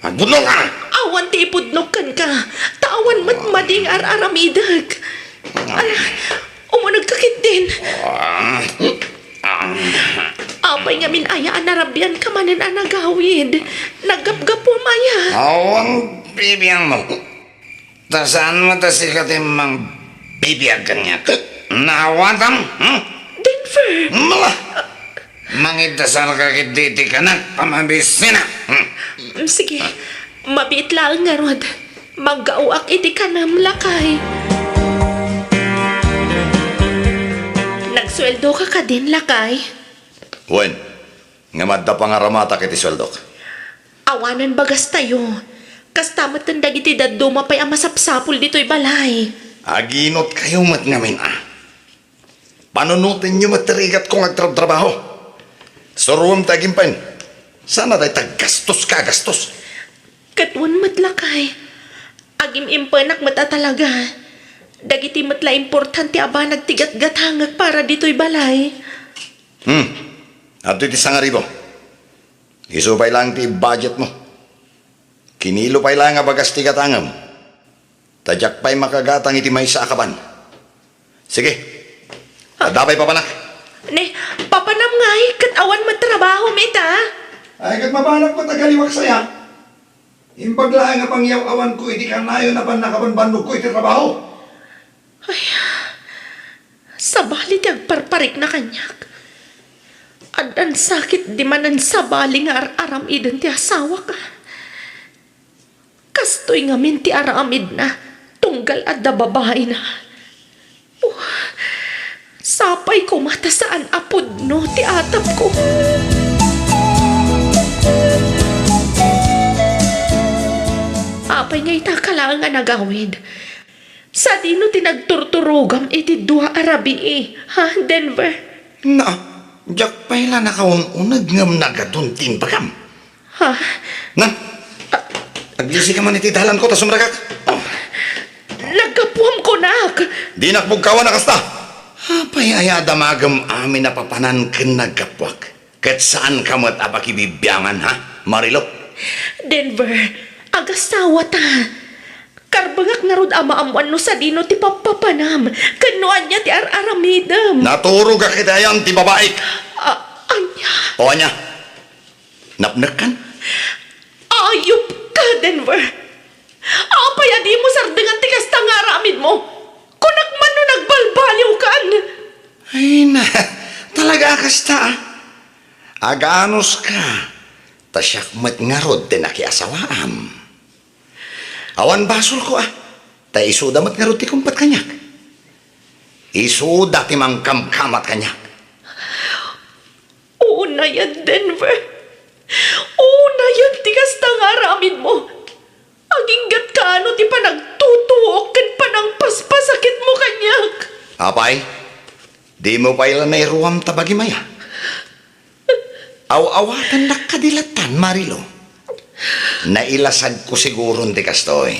Agbutno ka. Awan ti ipudnokan ka. Tawan matmading ar-aramidag. Umunag kakit din. Apay nga minayaan narabyan ka manan anagawid. Nagapgapo maya. Awan bibiyang mo. Tasaan mo tasikat mang bibiyag kanya. Nawatam, Denver. Mala. Mangitasal ka kititi ka na. Pamabisina. Sige, mabit lang nga rod. Mag-auak iti ka nam lakay. Nagsweldo ka din lakay. Wen, nga madda pangaramata kiti sweldo. Awanan bagas tayo. Kastamat ang dagiti daddo mapay ang masapsapul dito'y balay. Aginot kayo mat ngamin Panunutin nyo matirigat kong agtrabaho. Suruam tagimpan. Sana day taggastos ka, gastos. Katwan matlakay. Agim impanak mata talaga. Dagiti matla importante aba nagtigat-gatangag para dito'y balay. At iti sangaribo. Isupay lang ti budget mo. Kinilo pay lang nga bagas ti gatangam. Tadyak pa'y makagatang iti may sa akaban. Sige. Adapay pa panak. Ne, papanam ngay, katawan matrabaho mita. Ay, kat mabanak mo tagaliwak saya. Imbaglaan nga pangyaw awan ko, iti kanayo na pan nakabanbandog ko iti trabaho. Sabali ti agparparik na kanyak. Adan sakit di manan sabali nga aram idan ti asawa ka. Kastoy nga min ti aramid na, tunggal at da babae na. Sapay ko mata saan apod no ti atap ko. Apay nga itakalaan nga nagawid. Sa dino tinagturturugam iti dua arabi ha, Denver? Na, jak pala nakaununag ngam nagaduntin bagam. Ha? Na, naglisi ka man iti dalan ko, tas umragak. Nagkapuam ko nak. Di nakbugkawan na kasta. Apay ayada magam amin na papanan ken nagkapwak. Ket saan ka mo't apakibibiyangan, ha, Marilo? Denver, agasawa ta. Karbangak nga rod amaamuan no sa dino ti papapanam. Kanuan niya ti ar-aramidam. Naturo ka kitayan ti babaik. Anya? O anya, napnakan? Ayop ka, Denver. Apay adi mo sardengan ti kasta nga aramid mo. Kunak man no nagbalbaliw kan. Ay na, talaga kasta. Aganos ka. Tasyak mat nga rod din nakiasawaam. Awan basol ko Ta isuda mat nga rod ti kumpat kanyak. Isu dati mang kamkamat kanya. Oo na yan, Denver. Oo na yan, tigas tangaramin mo. Aginggat ka ano ti pa nagtutuok kan pa ng paspasakit mo kanyak. Apay, di mo pa ilan na iruam tabagi maya. Aw-awatan na kadilatan, Marilo. Nailasad ko siguro di kastoy.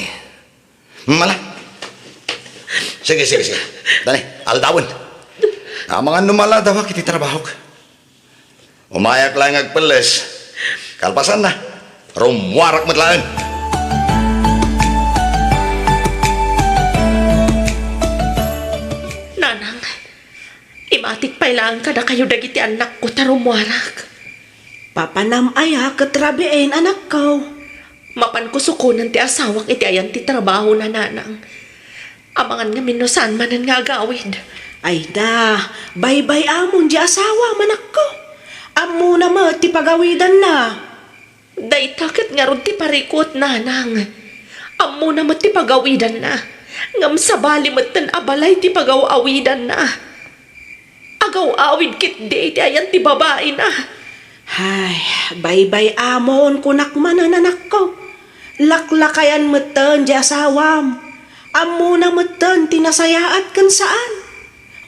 Mala. Sige. Dali, aldawin. Ang mga numala daw kiti trabaho. Umayak lang agpeles. Kalpasan na. Rumwarak matlaan. Nanang, imatik pailangan ka na kayo dagiti anak ko tarumwarak. Papanam aya katrabiin anak ko. Mapan ko sukunan ti asawak iti ayan ti trabaho na nanang. Amangan nga minusan manan nga agawid. Ay da, bye-bye amon di asawa manak ko. Amo na mo ti pagawidan na. Day takit nga ron ti parikot nanang. Amo na ti pagawidan na. Ngam sa bali matan abalay ti pagawawidan na. Agaw-awid kit di iti ayan ti babae na. Ay, bye-bye amon kunak manan anak ko. Laklakayan matan di asawam. Amo na matan tinasayaat kan saan.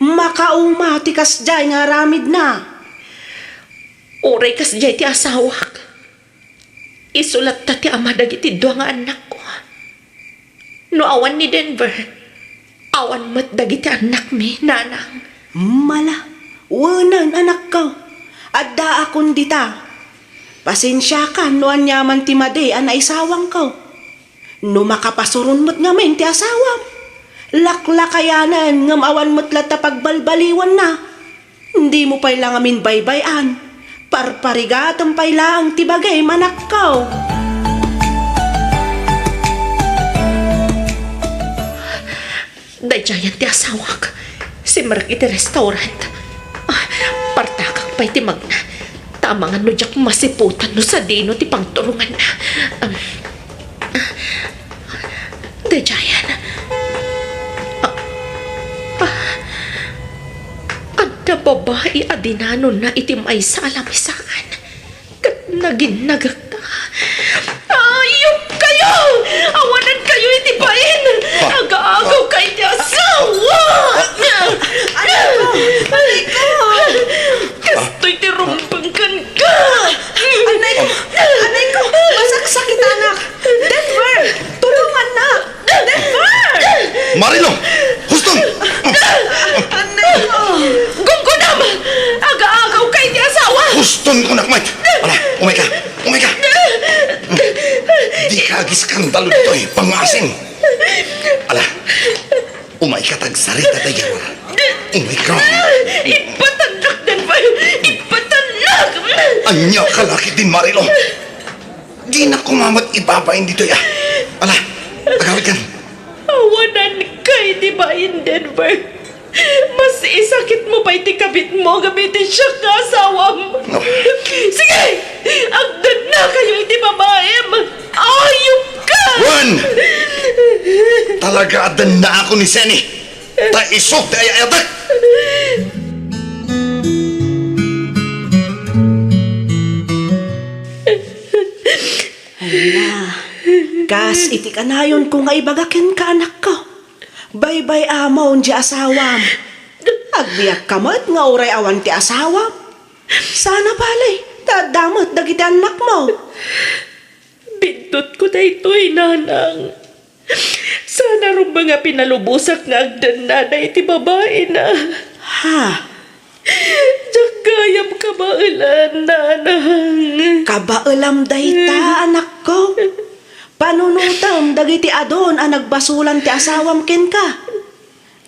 Makauma ti kasjay nga ramid na. Uray kas jay ti asawak. Isulat ta ti ama dagiti dua nga anak ko. No awan ni Denver, awan mat dagiti anak mi, nanang. Mala, wanan anak ko. Adda akon dita. Pasensya ka no anyaman ti madi ana isawang ko. No makapasurun mo't ngamin ti asawam. Laklakayanan ngam awan mo't lata pagbalbaliwan na. Hindi mo pailang amin baybayan. Parparigatang pailang ti bagay manak ko. Dayjayan ti asawak. Si Mark iti restaurant. Partakak pa'y ti magna. Tama nga no jak masiputan no sa dino ti pangturungan na. Dayjayan. Adda babae adinano na itim ay sa alamisaan. Kat naginagak ta. Ayop kayo! Awanan kayo itipain! Aga-agaw kayo ti asawa! Anay ko! Kastoy ti rumbangkan ka! Anay ko! Masaksakit anak! Denver! Tulungan na! Denver! Marilo! Huston! Anay ko! Gunggunam! Aga-agaw kayo ti asawa! Huston ko nakmait! Ala, umay ka! Di ka agiskandalo dito eh, pangasin! Ala, umay ka tagsarita tayo. Umay ka! Ipatanak, Denver! Ipatanak! Anya kalaki din, Marilo! Di na kumamat ibabain dito ya. Ala, agawid kan. Awanan kay di ba in Denver? Mas isakit mo pa iti kabit mo gamitin siya nga asawam. No. Sige! Agdan na kayo iti babaem! Ayop ka! Juan! Talaga adan na ako ni Seni. Ta isok ta ayayatak! Kas iti kanayon ko nga ibagakin ka anak ko. Bye-bye amon di asawam. Agbiyak kamot nga uray awan ti asawam. Sana balay, dadamot dagiti anak mo. Bindot ko daytoy, nanang. Sana rin mga pinalubusak nga agdan na iti babae na. Ha? Diyak gayam ka maulan, nanang. Kabailam dayta anak ko. Panunutam dagiti adon ang nagbasulan ti asawam ken ka.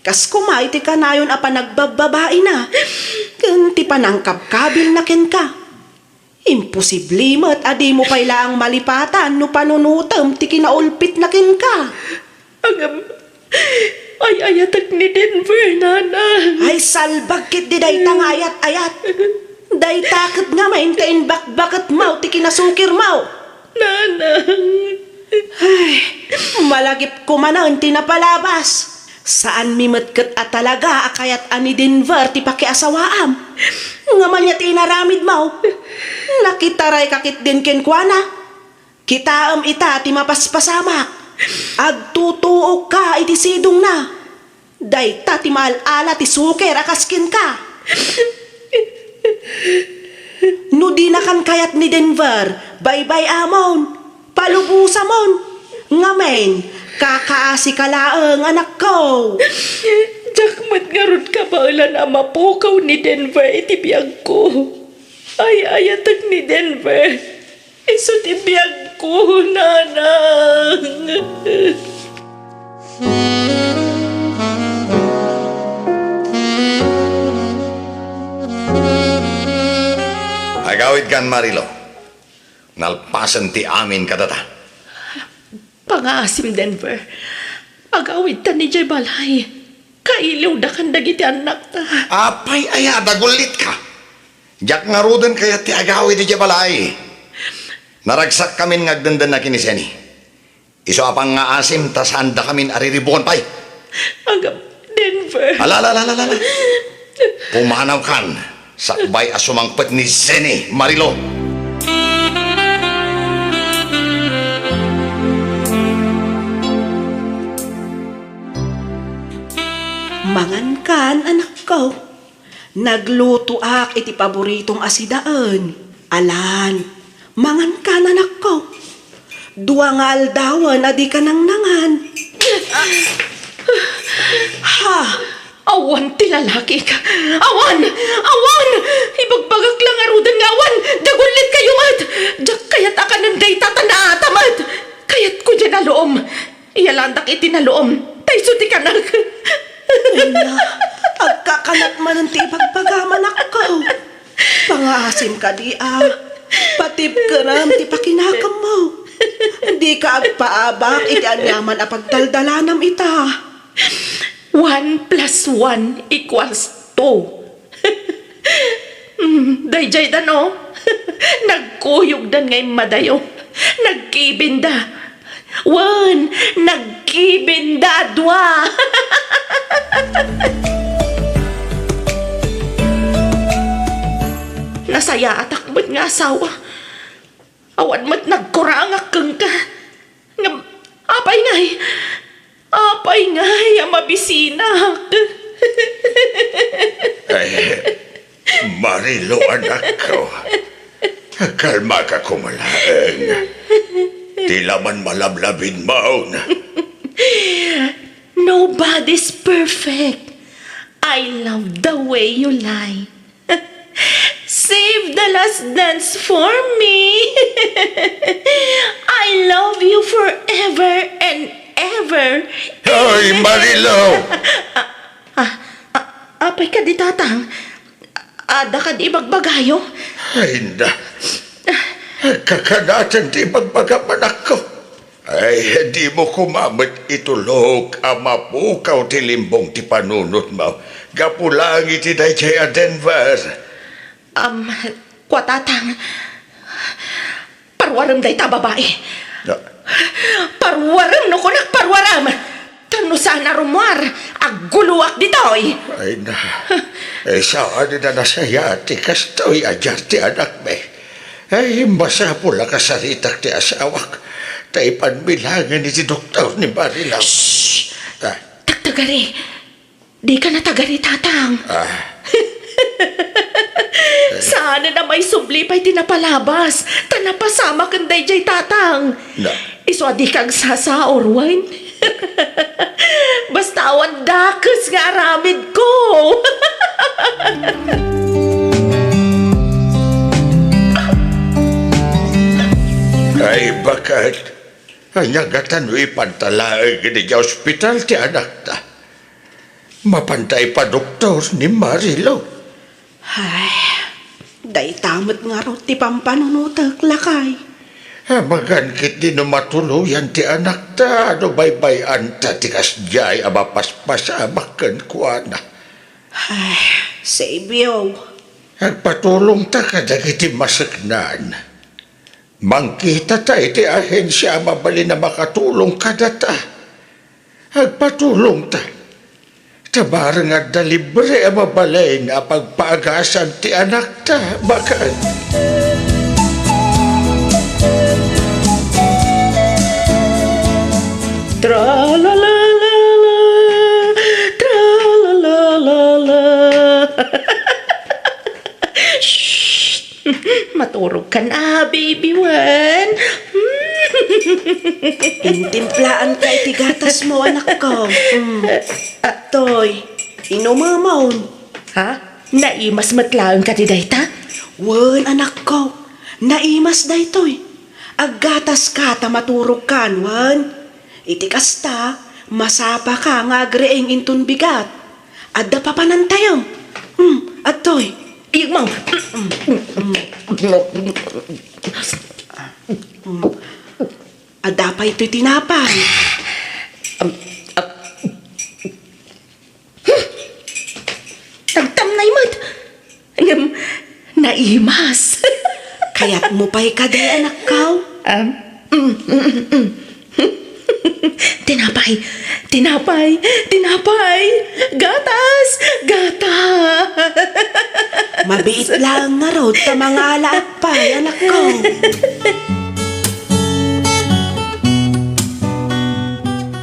Kas kumay ti kanayon a panagbababae na. Ken ti panangkabkabil na ken ka. Imposible mat adi mo pailaang malipatan no panunutam ti kinaulpit na ken ka. Agam, ay ayatak ni Denver, nanang. Ay salbag kit di dayta nga ayat-ayat. Dayta ket nga maintain bakbakat mau ti kinasukir mau. Nanang. Ay, malagip ko man ang tinapalabas. Saan mimetket at talaga akayat ani Denver ti pakiasawaam. Nga man niya tinaramid mo. Nakitaray kakit din kenkwana. Kitaam ita ti mapaspasamak. Agtutuok ka iti sidong na. Dayta ti maalala ti suker akaskin ka. No di na kan kayat ni Denver, bye-bye amon. Palubusa mon. Ngamen, kakaasi ka laang anak ko. Jakmat nga ron ka baulan ang mapukaw ni Denver itibiyag ko. Ay ayatag ni Denver. Iso tibiyag ko, nanang. Agawid kan Marilo. Nalpasan ti amin kadata. Pangasim Denver. Agawid ta ni Jay Balay. Kailiw da kan dagiti anak ta. Apay aya dagulit ka. Jak nga ruden kaya ti agawid di balay. Naragsak kamin ngagdandan na kiniseni. Iso apang nga asim tas handa kamin ariribukon pay. Agam Denver. Alala. Pumanaw kan. Sakbay asumangpet ni Zeni Marilo. Mangan kan anak ko. Nagluto ak iti paboritong asidaan. Alan, mangan kan anak ko. Dua nga aldawan adi ka nang nangan. Ha! Awan ti lalaki ka. Awan! Ibagbagak lang arudan nga awan. Dagulit kayo mat. Jak kayat akanan day tatana tamat. Kayat ko dyan naloom. Iyalandak iti naloom. Tayso ti kanak. Ala, agkakanat man ang tipagpagaman ako. Pangasim ka di Patip ka ram ti pakinakam mo. Di ka agpaabak iti anyaman a pagdaldalanam ita. 1 + 1 = 2. Dayjay dan o. Nagkuyog dan ngay madayo. Nagkibinda. 1. Nagkibinda. 2. Nasaya atakbot nga asawa. Awan mat nagkurangak keng ka. Ngam, apay ngay, mabisina. Ay, Marilo anak ko. Kalma ka kumalaang. Tila man malablabin maun. Nobody's perfect. I love the way you lie. Save the last dance for me. I love you forever and ever. Hoy, Marilo! Apay ka di tatang. Ada ka di bagbagayo. Ay, na. Kakanatan di magbagaman ako. Ay, di mo kumamit itulog ang mapukaw ti limbong ti panunot mo. Gapulang iti day kaya Denver. Kwa tatang. Parwaram day ta babae. Parwaram no kunak parwaram. Tano sana rumwar. Aguluak ditoy. Ay na. Ay saan na nasaya ti kastoy ajar ti anak me. Ay masapula kasaritak ti asawak. Tay panbilangan ni ti doktor ni Marilaw. Shhh! Tagtagari. Di ka na tagari tatang. Sana na may subli pa'y tinapalabas. Tanapasama kanday jay tatang. Na. Iso adi kag sasaor, wine. Basta awan dakes nga aramid ko. Ay bakit? Anyagatan mo ipantalaag ni ospital ti anak ta. Mapantay pa doktor ni Marilo. Ay, day tamot nga ro ti pampanunutak lakay. Magankit din no matuluyan ti anak ta. Ano baybayan ta ti kasjay abapaspasamak kuana. Ay, Sabio. Agpatulong ta kadagiti masaknan. Mangkita ta iti ahensya mabali na makatulong kadata. Agpatulong ta. Tabar nga da libre ang mabalay nga pagpaagasan ti anak ta, bakit? Tra-la-la-la-la, tra-la-la-la-la. Shh! Maturog ka na, baby one. Intimplaan ka iti gatas mo, anak ko. Toy, inumamon. Ha? Naimas matlaang ka ti dayta? Wen, anak ko. Naimas daytoy. Aggatas ka ta maturog kan, wen. Iti kasta, masapa ka nga agreeng intun bigat. Adda pa panantayam. Atoy. Iyag Adda pa ito'y tinapay. Tagtam na imad. Naimas. Kaya't mo pa'y kaday, anak ko. Tinapay, tinapay, tinapay. Gatas, gatas. Mabiit lang nga raw ta mga alaat pa'y, anak ko.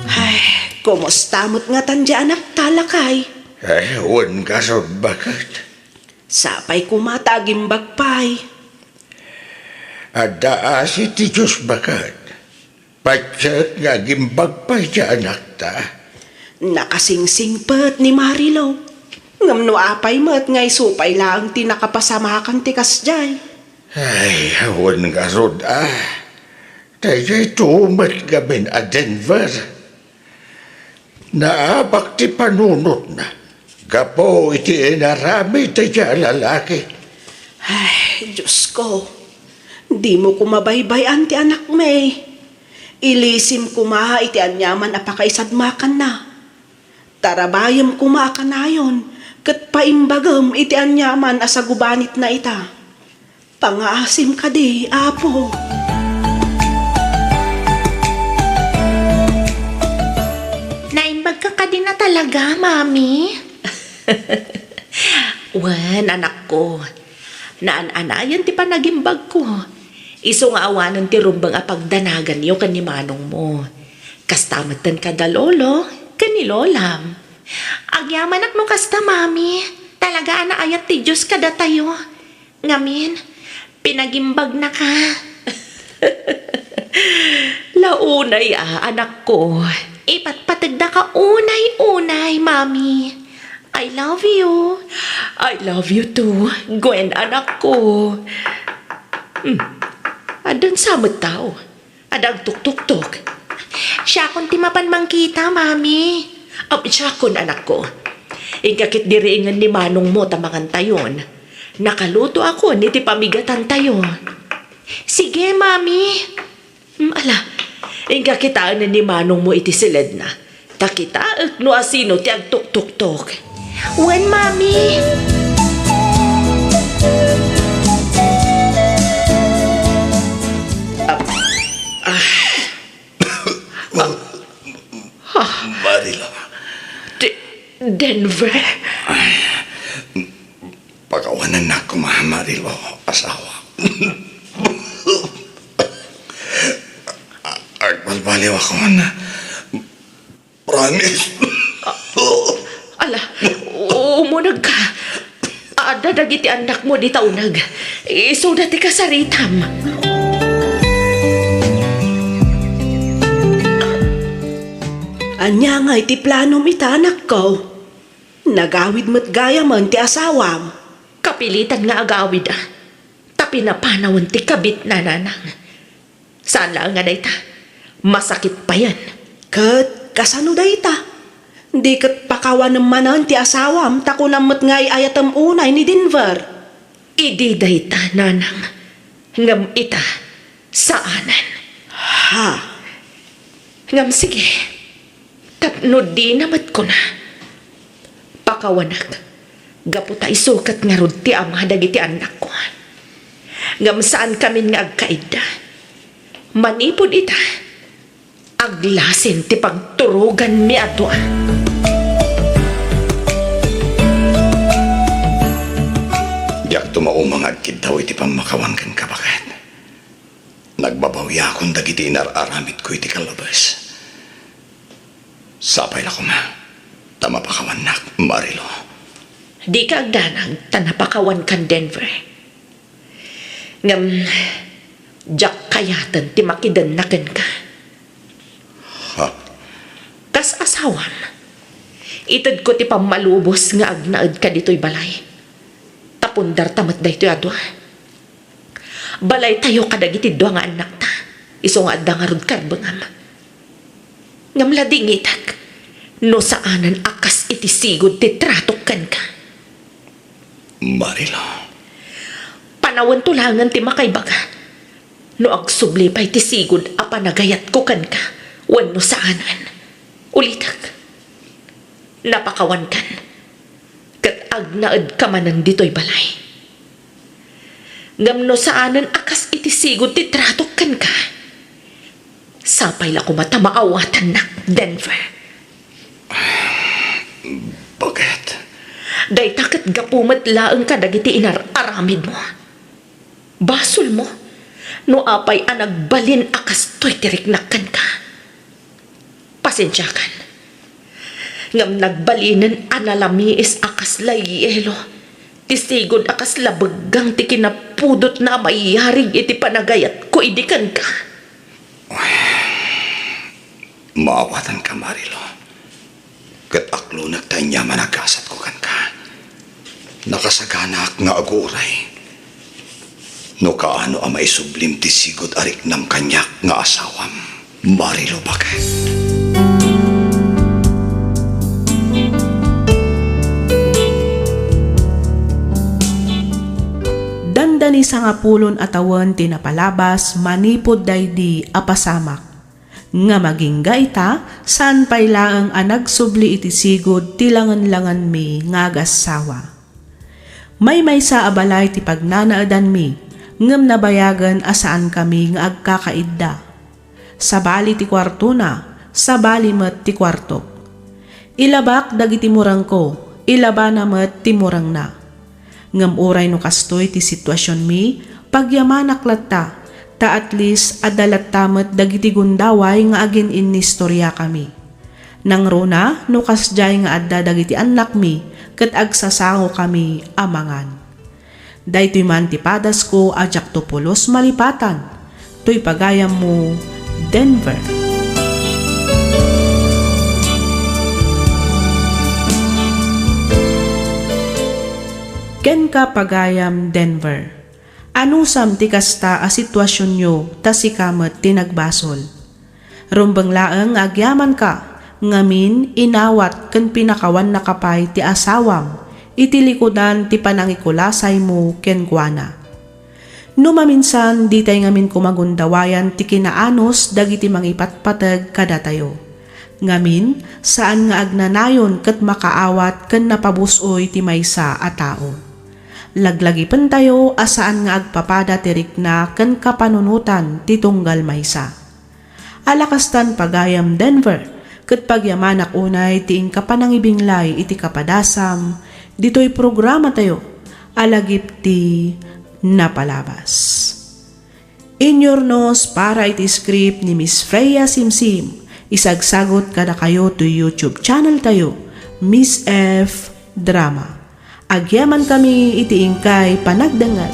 Ay, kumusta mo't nga tandya, anak talakay? Ay, huwag ka sa bakit? Sapay kumatagimbag pa'y. Ada si ti Diyos bakit? Patsat nga gimbag pa siya anak ta. Nakasingsingpet ni Marilo. Ngam no apay mo't ngay supay lang tinakapasamakan ti kasjay. Ay, huwag ka rod Tayo tumat gamin a Denver. Naabak ti panunot na. Gapo iti inarami tayo lalaki. Ay, Diyos ko. Di mo kumabaybay ti anak may. Ilisim kumaha iti anyaman apakaisadmakan na. Tarabayam kumaha na yon. Kat paimbagam iti anyaman asagubanit na ita. Pangaasim ka di, apo. Naimbag ka din na talaga, mami. Wan, anak ko. Naan-anayan ti panagimbag ko. Iso nga awanan ti rumbang apagdanagan yo kan ni manong mo. Kastamatan ka da lolo, kan ni lolam. Agyaman mo kasta, mami. Talaga anaayat ti Diyos kada tayo. Ngamin, pinagimbag na ka. Launay anak ko. Ipatpatagda ka unay-unay, mami. I love you. I love you too, Gwen, anak ko. Adan samot tao. Adang tuk-tuk-tuk. Siya kon timapan mangkita, mami. Siya kon, anak ko. Ingkakit diriingan ni manong mo tamangan tayon. Nakaluto ako ni ti pamigatan tayo. Sige, mami. Ala, ingkakitaan na ni manong mo iti silid na. Takita at no asino ti agtuk-tuk-tuk. Wen, mami. Marila. Denver. Pagawanan na ko, Marilo, asawa. Agbalbaliw ako na. Promise. Ala, umunag ka. Dadagiti anak mo di taunag. Isudati ka sa ritam. Anya nga iti planom ita, anak ko. Nagawid mo't gaya man ti asawam. Kapilitan nga agawid Tapi napanawan ti kabit na nanang. Saan lang nga dayta? Masakit pa yan. Kat, kasano dayta? Di kat pakawan manan ti asawam, tako namot ngay ayatam unay ni Denver. Idi dayta, nanang. Ngam ita, saanan. Ha? Ngam sige. Tapno di namat ko na. Pakawanak. Gaputa isukat nga rod ti ama dagiti anak ko. Ngam saan kami nga agkaida. Manipod ita. Aglasin ti pagturugan mi ato. Nagkid daw iti pamakawan kan kabakat. Nagbabawya akong dagiti inararamit ko iti kalabas. Sapay na ko ma. Tamapakawan nak, Marilo. Di ka agdanag, tanapakawan kan Denver. Ngam, Jack kayatan ti makidanakan ka. Ha? Kas asawam, itad ko ti pamalubos nga agnaad ka dito'y balay. Tapundar tamat da ito'y adwa. Balay tayo kadagiti dua nga anak ta. Iso nga adda nga rod karbangam. Ngam lading itag, no saanan akas iti sigod ti tratokan ka. Marilo. Panawan tulangan ti makaibaga. No agsubli pa'y ti sigod a panagayat ko kan ka. Wano saanan. Ulitag. Napakawan kan. Kat agnaad ka manan dito'y balay. Ngam no saanan akas iti sigod ti tratok kan ka. Sapay la ko matamaawatan na Denver. Bakit? Day takat gapumat laang ka dagiti inararamid mo. Basol mo. No apay anagbalin akas to'y tiriknakan ka. Pasensya kan. Ngam nagbalinan analamiis akas layelo. Tisigod akas labaggang ti kinapudot na mayarig iti panagayat ko idikan ka. Maawatan ka, Marilo. Kat aklo nagtanya managasat ko kan ka. Nakasaganak nga aguray. No kaano ang maisublim ti sigod arik nam kanyak nga asawam. Marilo bakit? Dandani sa nga pulon atawan tinapalabas manipod daydi apasamak. Nga maging gaita saan pay laang anagsubli iti sigod tilangan-langan mi nga agasawa. May sa abalay ti pagnanaadan mi ngem nabayagan asaan kami nga agkakaidda. Sa bali ti kwarto na, sa bali met ti kwarto. Ilabak dagiti murang ko, ilaba na met ti murang na. Ngem uray no kastoy ti sitwasyon mi, pagyamanak latta, ta at least adalat tamet dagiti gundaway nga agin inistorya kami. Nang runa, no kasjay nga adda dagiti anak mi, ket agsasango kami amangan. Daytoy man ti padas ko ajak to pulos malipatan, to'y pagayam mo, Denver. Ken ka pagayam, Denver. Anusam ti kasta a sitwasyon nyo ta si kamet tinagbasol. Rumbang laeng agyaman ka, ngamin inawat ken pinakawan na kapay ti asawam, iti likodan ti panangikulasay mo ken kuana. No maminsan di tay ngamin kumagundawayan ti kinaanos dagiti mangipatpateg kada tayo. Ngamin saan nga agnanayon ket makaawat ken napabusoy ti maysa a tao. Laglagipen tayo asaan nga agpapada ti rikna ken kapanunutan ti tunggal maysa. Alakastan pagayam, Denver, ket pagyamanak unay ti kapanangibinglay iti kapadasam, dito'y programa tayo, alagip ti napalabas. Inyornos para iti script ni Miss Freya Simsim, isagsagot kada kayo to YouTube channel tayo, Miss F Drama. Agyaman kami iti ingkay panagdangat.